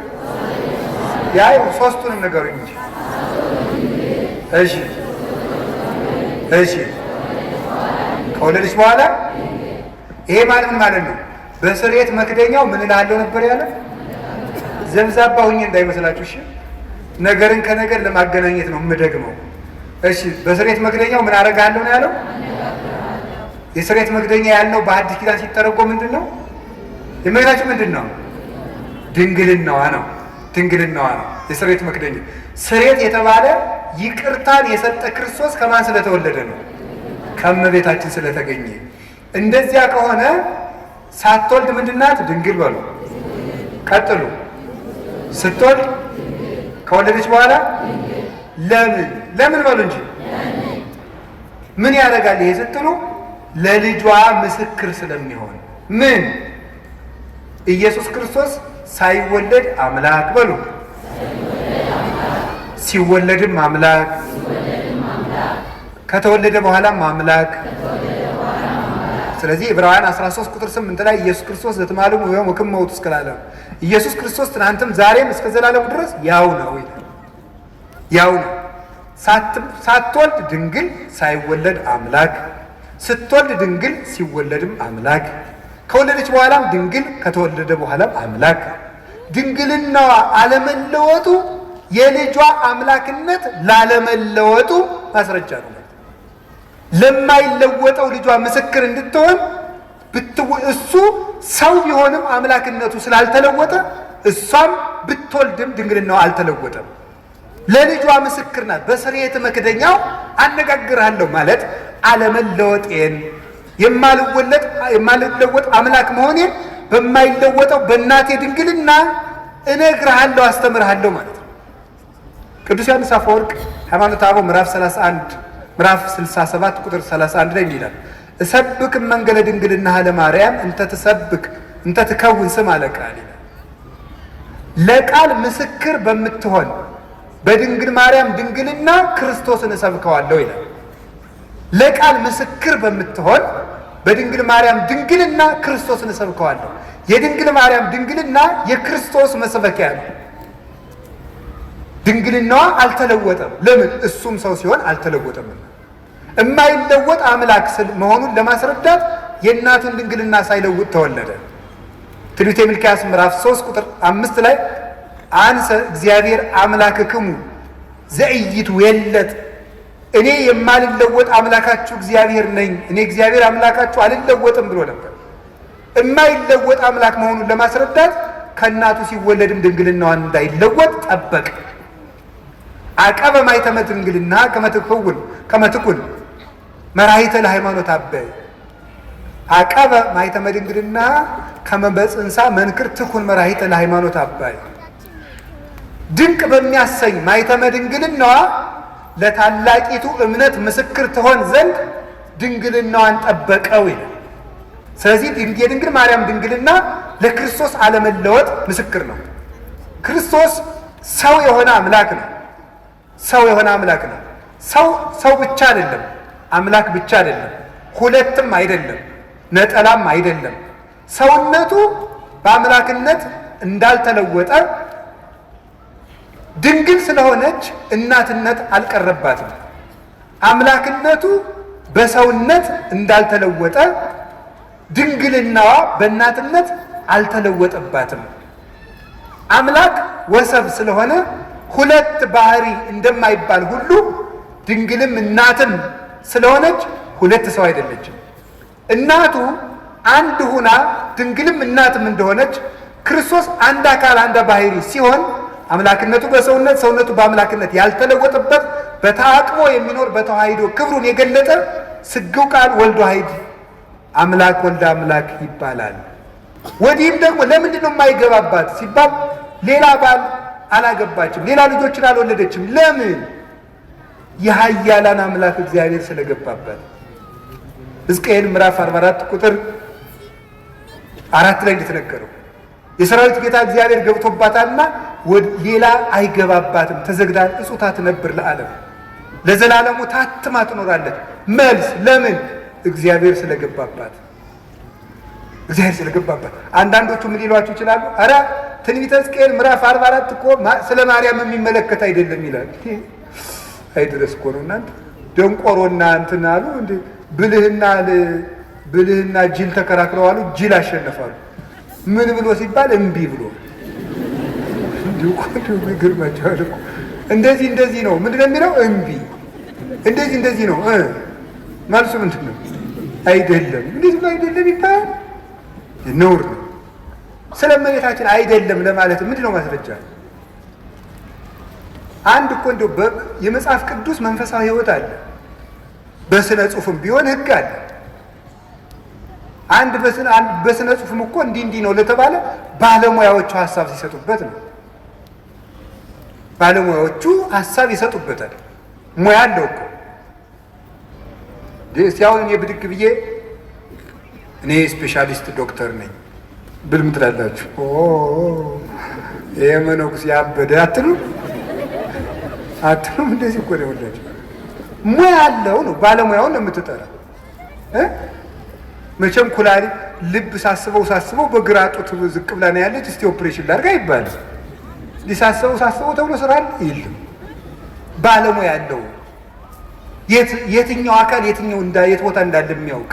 ያ ሶስቱንም ነገሩ እንጂ። እሺ፣ ከወለደች በኋላ ይሄ ማለት ምን ማለት ነው? በስሬት መክደኛው ምን እላለሁ ነበር ያለ? ዘብዛባ ሁኜ እንዳይመስላችሁ እሺ። ነገርን ከነገር ለማገናኘት ነው የምደግመው። እሺ፣ በስሬት መክደኛው ምን አደርጋለሁ ነው ያለው? የስሬት መክደኛ ያለው በአዲስ ኪዳን ሲተረጎም ምንድን ነው? የእመቤታችን ምንድን ነው? ድንግልናዋ ነው። የስሬት መክደኛ ስሬት የተባለ ይቅርታን የሰጠ ክርስቶስ ከማን ስለተወለደ ነው? ከእመቤታችን ስለተገኘ። እንደዚያ ከሆነ ሳትወልድ ምንድናት? ድንግል በሉ። ቀጥሉ። ስትወልድ፣ ከወለደች በኋላ ለምን በሉ እንጂ። ምን ያደርጋል ይሄ ስትሉ፣ ለልጇ ምስክር ስለሚሆን። ምን? ኢየሱስ ክርስቶስ ሳይወለድ አምላክ በሉ፣ ሲወለድም አምላክ፣ ከተወለደ በኋላም አምላክ። ስለዚህ ዕብራውያን 13 ቁጥር 8 ላይ ኢየሱስ ክርስቶስ ዘትማልሙ ወይም ወክም መውቱ እስከ ለዓለም፣ ኢየሱስ ክርስቶስ ትናንትም ዛሬም እስከ ዘላለሙ ድረስ ያው ነው ይላል። ያው ነው። ሳትወልድ ድንግል፣ ሳይወለድ አምላክ፣ ስትወልድ ድንግል፣ ሲወለድም አምላክ፣ ከወለደች በኋላም ድንግል፣ ከተወለደ በኋላም አምላክ። ድንግልናዋ አለመለወጡ የልጇ አምላክነት ላለመለወጡ ማስረጃ ነው። ለማይለወጠው ልጇ ምስክር እንድትሆን እሱ ሰው ቢሆንም አምላክነቱ ስላልተለወጠ እሷም ብትወልድም ድንግልናዋ አልተለወጠም። ለልጇ ምስክር ናት። በስርየተ መክደኛው አነጋግርሃለሁ ማለት አለመለወጤን፣ የማልለወጥ አምላክ መሆኔን በማይለወጠው በእናቴ ድንግልና እነግርሃለሁ፣ አስተምርሃለሁ ማለት ነው። ቅዱስ ዮሐንስ አፈወርቅ ሃይማኖተ አበው ምዕራፍ 67 ቁጥር 31 ላይ ይላል፣ እሰብክ መንገለ ድንግልና ለማርያም እንተ ትከውን ስም አለ ቃል ይላል። ለቃል ምስክር በምትሆን በድንግል ማርያም ድንግልና ክርስቶስን እሰብከዋለሁ ይላል። ለቃል ምስክር በምትሆን በድንግል ማርያም ድንግልና ክርስቶስን እሰብከዋለሁ። የድንግል ማርያም ድንግልና የክርስቶስ መስበኪያ ነው። ድንግልናዋ አልተለወጠም። ለምን? እሱም ሰው ሲሆን አልተለወጠም። የማይለወጥ አምላክ መሆኑን ለማስረዳት የእናቱን ድንግልና ሳይለውጥ ተወለደ። ትንቢተ ሚልክያስ ምዕራፍ 3 ቁጥር 5 ላይ አንሰ እግዚአብሔር አምላክክሙ ዘኢይትዌለጥ እኔ የማልለወጥ አምላካችሁ እግዚአብሔር ነኝ፣ እኔ እግዚአብሔር አምላካችሁ አልለወጥም ብሎ ነበር። የማይለወጥ አምላክ መሆኑን ለማስረዳት ከእናቱ ሲወለድም ድንግልናዋን እንዳይለወጥ ጠበቅ። አቀበ ማኅተመ ድንግልና ከመትኩን መራሒተ ለሃይማኖት አበይ አቀበ ማኅተመ ድንግልና ከመ በጽንሳ መንክር ትኩን መራሒተ ለሃይማኖት አባይ። ድንቅ በሚያሰኝ ማኅተመ ድንግልናዋ ለታላቂቱ እምነት ምስክር ትሆን ዘንድ ድንግልናዋን ጠበቀው ይላል። ስለዚህ የድንግል ማርያም ድንግልና ለክርስቶስ አለመለወጥ ምስክር ነው። ክርስቶስ ሰው የሆነ አምላክ ነው። ሰው የሆነ አምላክ ነው። ሰው ብቻ አይደለም፣ አምላክ ብቻ አይደለም፣ ሁለትም አይደለም፣ ነጠላም አይደለም። ሰውነቱ በአምላክነት እንዳልተለወጠ ድንግል ስለሆነች እናትነት አልቀረባትም። አምላክነቱ በሰውነት እንዳልተለወጠ ድንግልናዋ በእናትነት አልተለወጠባትም። አምላክ ወሰብ ስለሆነ ሁለት ባህሪ እንደማይባል ሁሉ ድንግልም እናትም ስለሆነች ሁለት ሰው አይደለችም። እናቱ አንድ ሁና ድንግልም እናትም እንደሆነች ክርስቶስ አንድ አካል አንድ ባህሪ ሲሆን አምላክነቱ በሰውነት ሰውነቱ በአምላክነት ያልተለወጠበት በተአቅቦ የሚኖር በተዋሂዶ ክብሩን የገለጠ ስግው ቃል ወልድ ዋሕድ አምላክ ወልደ አምላክ ይባላል። ወዲህም ደግሞ ለምንድን ነው የማይገባባት ሲባል ሌላ ባል አላገባችም፣ ሌላ ልጆችን አልወለደችም። ለምን? የኃያላን አምላክ እግዚአብሔር ስለገባባት። ሕዝቅኤል ምዕራፍ 44 ቁጥር 4 ላይ እንደተነገረው የሰራዊት ጌታ እግዚአብሔር ገብቶባታልና ሌላ አይገባባትም፣ ተዘግዳ እጹታ ትነብር ለዓለም ለዘላለሙ ታትማ ትኖራለች። መልስ ለምን? እግዚአብሔር ስለገባባት። እግዚአብሔር ስለገባባት። አንዳንዶቹ ምን ሊሏችሁ ይችላሉ? አረ ትንቢተ ሕዝቅኤል ምዕራፍ 44 እኮ ስለ ማርያም የሚመለከት አይደለም ይላል። አይድረስ እኮ ነው እናንተ ደንቆሮና እንትን አሉ እንዴ ብልህና ጅል ተከራክረዋሉ፣ ጅል አሸነፋሉ። ምን ብሎ ሲባል እምቢ ብሎ እንዲሁ ይገርማችኋል እኮ እንደዚህ ነው። ምንድን ነው የሚለው? እምቢ እንደዚህ ነው። መልሱ ምንድን ነው? አይደለም። እንደዚህ አይደለም ይባላል። ነውር ነው። ስለ እመቤታችን አይደለም ለማለት ምንድን ነው ማስረጃ? አንድ እኮ እንደው የመጽሐፍ ቅዱስ መንፈሳዊ ሕይወት አለ። በስነ ጽሑፍም ቢሆን ሕግ አለ። አንድ በስነ ጽሑፍም እኮ እንዲህ ነው ለተባለ ባለሙያዎቹ ሀሳብ ሲሰጡበት ነው። ባለሙያዎቹ ሀሳብ ይሰጡበታል። ሙያ አለው እኮ። ሲያውን እኔ ብድግ ብዬ እኔ ስፔሻሊስት ዶክተር ነኝ ብል ምን ትላላችሁ? ይሄ መነኩሴ ያበደ አትሉም? እንደዚህ እኮ ነው ወላችሁ። ሙያ አለው ነው፣ ባለሙያውን ነው የምትጠራ። መቼም ኩላሊት ልብ ሳስበው በግራ ጡት ዝቅ ብላ ነው ያለች፣ እስቲ ኦፕሬሽን ላድርግ አይባልም። ሳስበው ተብሎ ስራ የለም። ባለሙያ አለው። የትኛው አካል የት ቦታ እንዳለ የሚያውቅ፣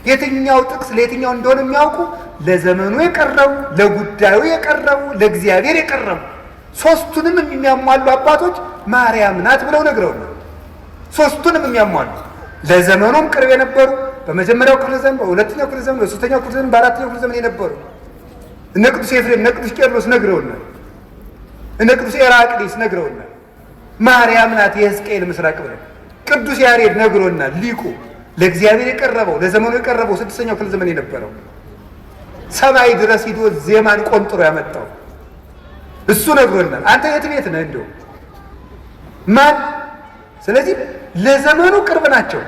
የትኛው ጥቅስ ለየትኛው እንደሆነ የሚያውቁ ለዘመኑ የቀረቡ ለጉዳዩ የቀረቡ ለእግዚአብሔር የቀረቡ ሶስቱንም የሚያሟሉ አባቶች ማርያም ናት ብለው ነግረውናል። ሶስቱንም የሚያሟሉ ለዘመኑም ቅርብ የነበሩ በመጀመሪያው ክፍለ ዘመን፣ በሁለተኛው ክፍለ ዘመን፣ በሶስተኛው ክፍለ ዘመን፣ በአራተኛው ክፍለ ዘመን የነበሩ እነ ቅዱስ ኤፍሬም እነ ቅዱስ ቄርሎስ ነግረውናል። እነ ቅዱስ ኤራቅሊስ ነግረውናል። ማርያም ናት የሕዝቅኤል ምስራቅ ብለን ቅዱስ ያሬድ ነግሮናል። ሊቁ ለእግዚአብሔር የቀረበው ለዘመኑ የቀረበው ስድስተኛው ክፍለ ዘመን የነበረው ሰማይ ድረስ ሂዶ ዜማን ቆንጥሮ ያመጣው እሱ ነግሮናል። አንተ የት ቤት ነህ እንደው ማን? ስለዚህ ለዘመኑ ቅርብ ናቸው፣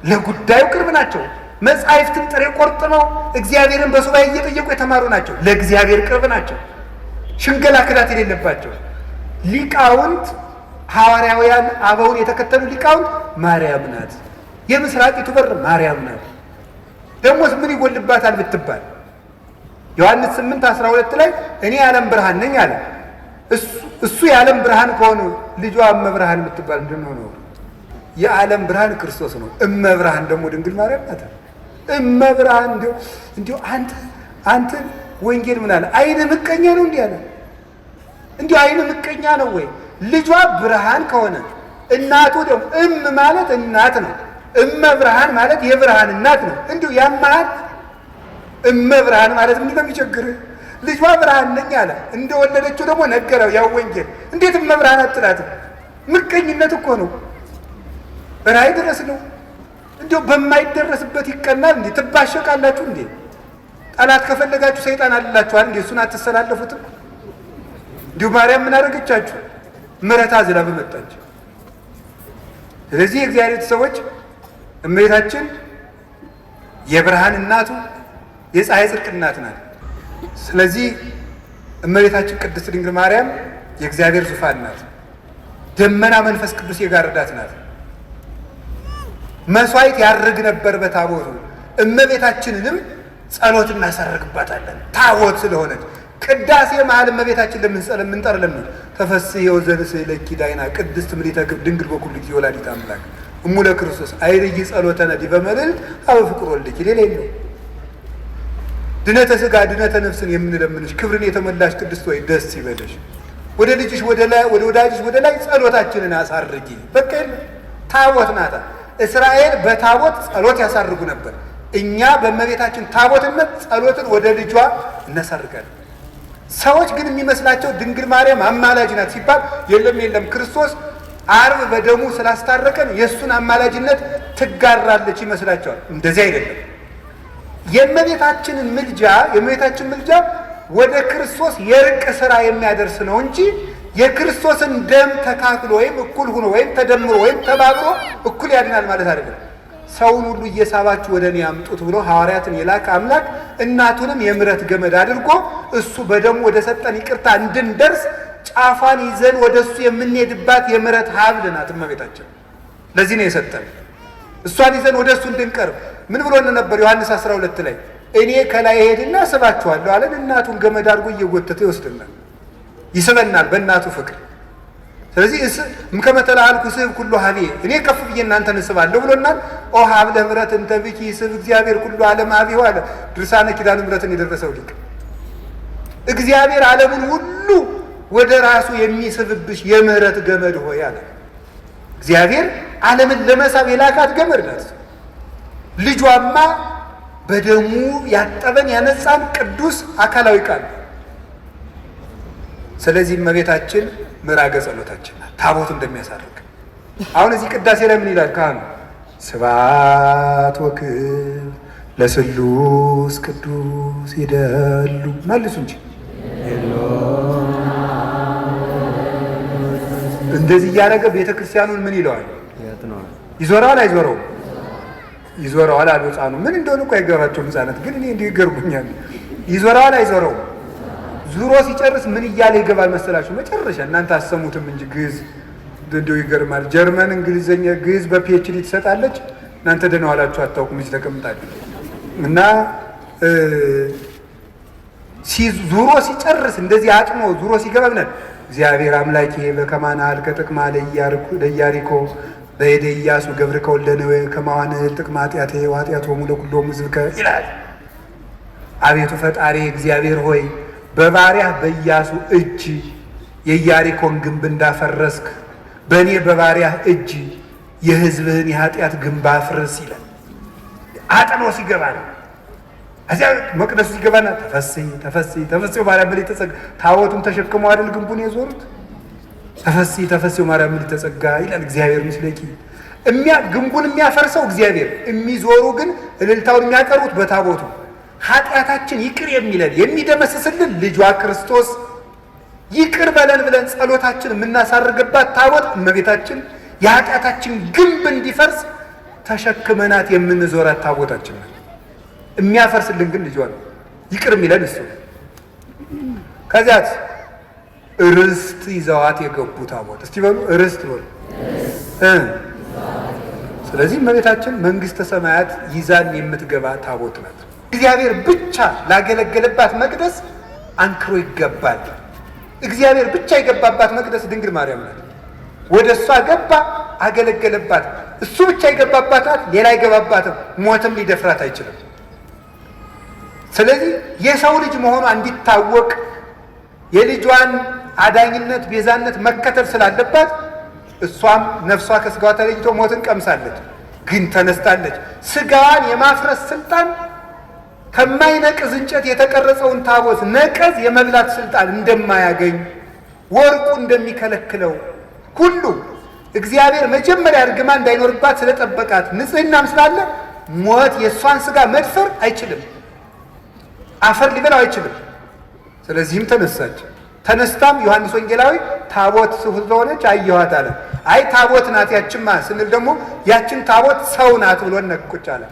ለጉዳዩ ቅርብ ናቸው። መጻሕፍትን ጥሬ ቆርጥመው እግዚአብሔርን በሱባኤ እየጠየቁ የተማሩ ናቸው። ለእግዚአብሔር ቅርብ ናቸው። ሽንገላ ክዳት የሌለባቸው ሊቃውንት ሐዋርያውያን አበውን የተከተሉ ሊቃውንት ማርያም ናት፣ የምስራቂቱ በር ማርያም ናት። ደግሞስ ምን ይጎልባታል ብትባል ዮሐንስ 8:12 ላይ እኔ የዓለም ብርሃን ነኝ አለ። እሱ የዓለም ብርሃን ከሆነ ልጇ እመብርሃን የምትባል ምንድን ነው? የዓለም ብርሃን ክርስቶስ ነው። እመብርሃን ደግሞ ድንግል ማርያም ናት። እመብርሃን እንዲሁ አንተ ወንጌል ምን አለ? አይነ ምቀኛ ነው እንዲህ አለ። እንዲሁ አይነ ምቀኛ ነው ወይ? ልጇ ብርሃን ከሆነ እናቱ ደግሞ ማለት እናት ነው። ብርሃን ማለት የብርሃን እናት ነው። እንዲሁ ያማል ብርሃን ማለት ምንድን ነው የሚቸግርህ? ልጇ ብርሃን ነኝ አለ። እንደወለደችው ደግሞ ነገረው ያው ወንጌል። እንዴት ብርሃን አትላትም? ምቀኝነት እኮ ነው። ራይ ድረስ ነው። እንዲሁ በማይደረስበት ይቀናል እንዴ? ትባሸቃላችሁ እንዴ? ጠላት ከፈለጋችሁ ሰይጣን አላችኋል እንዴ? እሱን አትሰላለፉትም? እንዲሁ ማርያም ምን አደረገቻችሁ? ምሕረት አዝላ በመጣች። ስለዚህ የእግዚአብሔር ሰዎች እመቤታችን የብርሃን እናቱ የፀሐይ ጽድቅ እናት ናት። ስለዚህ እመቤታችን ቅድስት ድንግል ማርያም የእግዚአብሔር ዙፋን ናት። ደመና መንፈስ ቅዱስ የጋረዳት ናት። መስዋዕት ያርግ ነበር በታቦቱ። እመቤታችንንም ጸሎት እናሳርግባታለን ታቦት ስለሆነች። ቅዳሴ መሀል እመቤታችን ለምንጠር ለምን ተፈስሒ ወዘንሥእ ለኪ ዳይና ቅድስት ምልዕተ ድንግል በኩሉ ጊዜ ወላዲተ አምላክ እሙ ለክርስቶስ አይርይ ጸሎተነ ዲበ መልዕልት አበ ፍቁር ወልድኪ። ሌላ የለው። ድነተ ሥጋ ድነተ ነፍስን የምንለምንሽ ክብርን የተመላሽ ቅድስት ሆይ ደስ ይበለሽ። ወደ ልጅሽ ወደ ወዳጅሽ ወደ ላይ ጸሎታችንን አሳርጊ። በቃ ታቦት ናታ። እስራኤል በታቦት ጸሎት ያሳርጉ ነበር። እኛ በእመቤታችን ታቦትነት ጸሎትን ወደ ልጇ እናሳርጋለን። ሰዎች ግን የሚመስላቸው ድንግል ማርያም አማላጅ ናት ሲባል የለም ክርስቶስ ዓርብ በደሙ ስላስታረቀን የእሱን አማላጅነት ትጋራለች ይመስላቸዋል። እንደዚህ አይደለም። የእመቤታችን ምልጃ ወደ ክርስቶስ የርቅ ስራ የሚያደርስ ነው እንጂ የክርስቶስን ደም ተካክሎ ወይም እኩል ሆኖ ወይም ተደምሮ ወይም ተባብሮ እኩል ያድናል ማለት አይደለም። ሰውን ሁሉ እየሳባችሁ ወደ እኔ አምጡት ብሎ ሐዋርያትን የላከ አምላክ እናቱንም የምሕረት ገመድ አድርጎ እሱ በደሙ ወደ ሰጠን ይቅርታ እንድንደርስ ጫፏን ይዘን ወደ እሱ የምንሄድባት የምሕረት ሀብል ናት እመቤታችን። ለዚህ ነው የሰጠን። እሷን ይዘን ወደ እሱ እንድንቀርብ ምን ብሎ ነበር? ዮሐንስ 12 ላይ እኔ ከላይ ሄድና ስባችኋለሁ አለን። እናቱን ገመድ አድርጎ እየጎተተ ይወስድናል፣ ይስበናል በእናቱ ፍቅር። ስለዚህ እምከመ ተለአልኩ ስብ ኩሉ ሀቤ እኔ ከፍ ብዬ እናንተን እስባለሁ ብሎናል። ኦ ሀብለ ምሕረት እንተ ብኪ ስብ እግዚአብሔር ኩሉ ዓለም ሀቤሁ አለ ድርሳነ ኪዳነ ምሕረትን የደረሰው ሊቅ። እግዚአብሔር ዓለሙን ሁሉ ወደ ራሱ የሚስብብሽ የምሕረት ገመድ ሆይ አለ። እግዚአብሔር ዓለምን ለመሳብ የላካት ገመድ ናት። ልጇማ በደሙ ያጠበን ያነጻን ቅዱስ አካላዊ ቃል። ስለዚህ እመቤታችን ምዕራገ ጸሎታችን ናት፣ ታቦት እንደሚያሳርግ። አሁን እዚህ ቅዳሴ ላይ ምን ይላል ካህኑ? ስብሐት ወክብር ለስሉስ ቅዱስ ይደሉ። መልሱ እንጂ እንደዚህ እያደረገ ቤተ ክርስቲያኑን ምን ይለዋል? ይዞረዋል አይዞረውም? ይዞረዋል አሉ ሕፃኑ። ምን እንደሆነ እኮ አይገባቸውም ሕፃናት፣ ግን እኔ እንዲሁ ይገርሙኛል። ይዞረዋል አይዞረውም? ዙሮ ሲጨርስ ምን እያለ ይገባል መሰላችሁ? መጨረሻ እናንተ አሰሙትም እንጂ ግዕዝ እንዲሁ ይገርማል። ጀርመን እንግሊዘኛ ግዕዝ በፒኤችዲ ትሰጣለች። እናንተ ደህና ዋላችሁ አታውቁም፣ እዚህ ተቀምጣለች። እና ዙሮ ሲጨርስ እንደዚህ አጥሞ ዙሮ ሲገባ ብለን እግዚአብሔር አምላኬ በከማና አልከ ጥቅማ ለኢያሪኮ በእደ ኢያሱ ገብርከ ወልደ ነዌ ከማዋንህል ጥቅማ ኃጢአቴ ወኃጢአቶሙ ለኵሎሙ ሕዝብከ ይላል። አቤቱ ፈጣሪ እግዚአብሔር ሆይ በባሪያህ በኢያሱ እጅ የኢያሪኮን ግንብ እንዳፈረስክ በእኔ በባሪያህ እጅ የሕዝብህን የኃጢአት ግንብ አፍርስ ይላል። አጥኖ ሲገባ ነው። እዚያ መቅደሱ ሲገባና ተፈሥሒ ማርያም ምልዕተ ጸጋ ታቦቱን ተሸክመው አይደል ግንቡን የዞሩት? ተፈሥሒ ማርያም ምልዕተ ጸጋ ይላል። እግዚአብሔር ምስሌኪ ግንቡን የሚያፈርሰው እግዚአብሔር፣ የሚዞሩ ግን እልልታውን የሚያቀርቡት በታቦቱ። ኃጢአታችን ይቅር የሚለን የሚደመስስልን ልጇ ክርስቶስ ይቅር በለን ብለን ጸሎታችን የምናሳርግባት ታቦት እመቤታችን የኃጢአታችን ግንብ እንዲፈርስ ተሸክመናት የምንዞራት ታቦታችን ነው። የሚያፈርስልን ግን ልጇ ነው። ይቅር የሚለን እሱ። ከዚያት ርስት ይዘዋት የገቡ ታቦት እስቲ በሉ ርስት በሉ። ስለዚህ እመቤታችን መንግስተ ሰማያት ይዛን የምትገባ ታቦት ናት። እግዚአብሔር ብቻ ላገለገለባት መቅደስ አንክሮ ይገባል። እግዚአብሔር ብቻ የገባባት መቅደስ ድንግል ማርያም ናት። ወደ እሷ ገባ፣ አገለገለባት። እሱ ብቻ የገባባት ናት፣ ሌላ አይገባባትም። ሞትም ሊደፍራት አይችልም። ስለዚህ የሰው ልጅ መሆኗ እንዲታወቅ የልጇን አዳኝነት ቤዛነት መከተል ስላለባት እሷም ነፍሷ ከስጋዋ ተለይቶ ሞትን ቀምሳለች፣ ግን ተነስታለች። ስጋዋን የማፍረስ ስልጣን ከማይነቅዝ እንጨት የተቀረጸውን ታቦት ነቀዝ የመብላት ስልጣን እንደማያገኝ ወርቁ እንደሚከለክለው ሁሉ እግዚአብሔር መጀመሪያ እርግማ እንዳይኖርባት ስለጠበቃት ንጽሕናም ስላለ ሞት የእሷን ስጋ መድፈር አይችልም፣ አፈር ሊበላው አይችልም። ስለዚህም ተነሳች። ተነስታም ዮሐንስ ወንጌላዊ ታቦት ስለሆነች አየኋት አለ። አይ ታቦት ናት ያችማ ስንል ደግሞ ያችን ታቦት ሰው ናት ብሎ ነቁጭ አለ።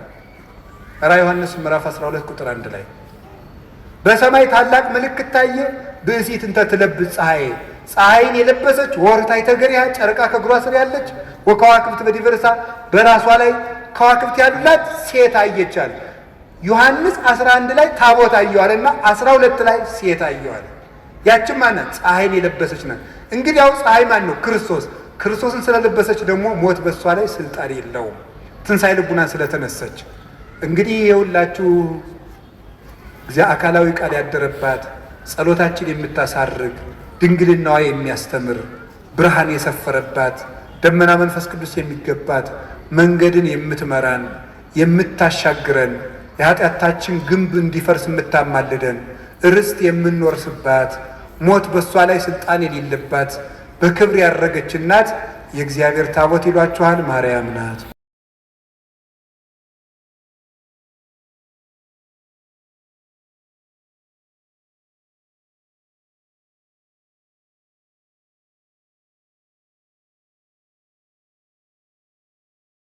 ራዕየ ዮሐንስ ምዕራፍ 12 ቁጥር 1 ላይ በሰማይ ታላቅ ምልክት ታየ፣ ብእሲት እንተ ትለብስ ፀሐይ፣ ፀሐይን የለበሰች ወርኅታይተ እገሪሃ፣ ጨረቃ ከእግሯ ስር ያለች፣ ወከዋክብት በዲበ ርእሳ፣ በራሷ ላይ ከዋክብት ያሉላት ሴት አየቻል። ዮሐንስ 11 ላይ ታቦት አየዋልና 12 ላይ ሴት አየዋል። ያችን ማናት? ፀሐይን የለበሰች ናት። እንግዲህ ያው ፀሐይ ማን ነው? ክርስቶስ። ክርስቶስን ስለለበሰች ደግሞ ሞት በሷ ላይ ስልጣን የለውም፣ ትንሣኤ ልቡናን ስለተነሰች። እንግዲህ የሁላችሁ እግዚአብሔር አካላዊ ቃል ያደረባት ጸሎታችን የምታሳርግ ድንግልናዋ የሚያስተምር ብርሃን የሰፈረባት ደመና መንፈስ ቅዱስ የሚገባት መንገድን የምትመራን የምታሻግረን የኃጢአታችን ግንብ እንዲፈርስ የምታማልደን ርስት የምንወርስባት ሞት በሷ ላይ ስልጣን የሌለባት በክብር ያረገች እናት የእግዚአብሔር ታቦት ይሏችኋል ማርያም ናት።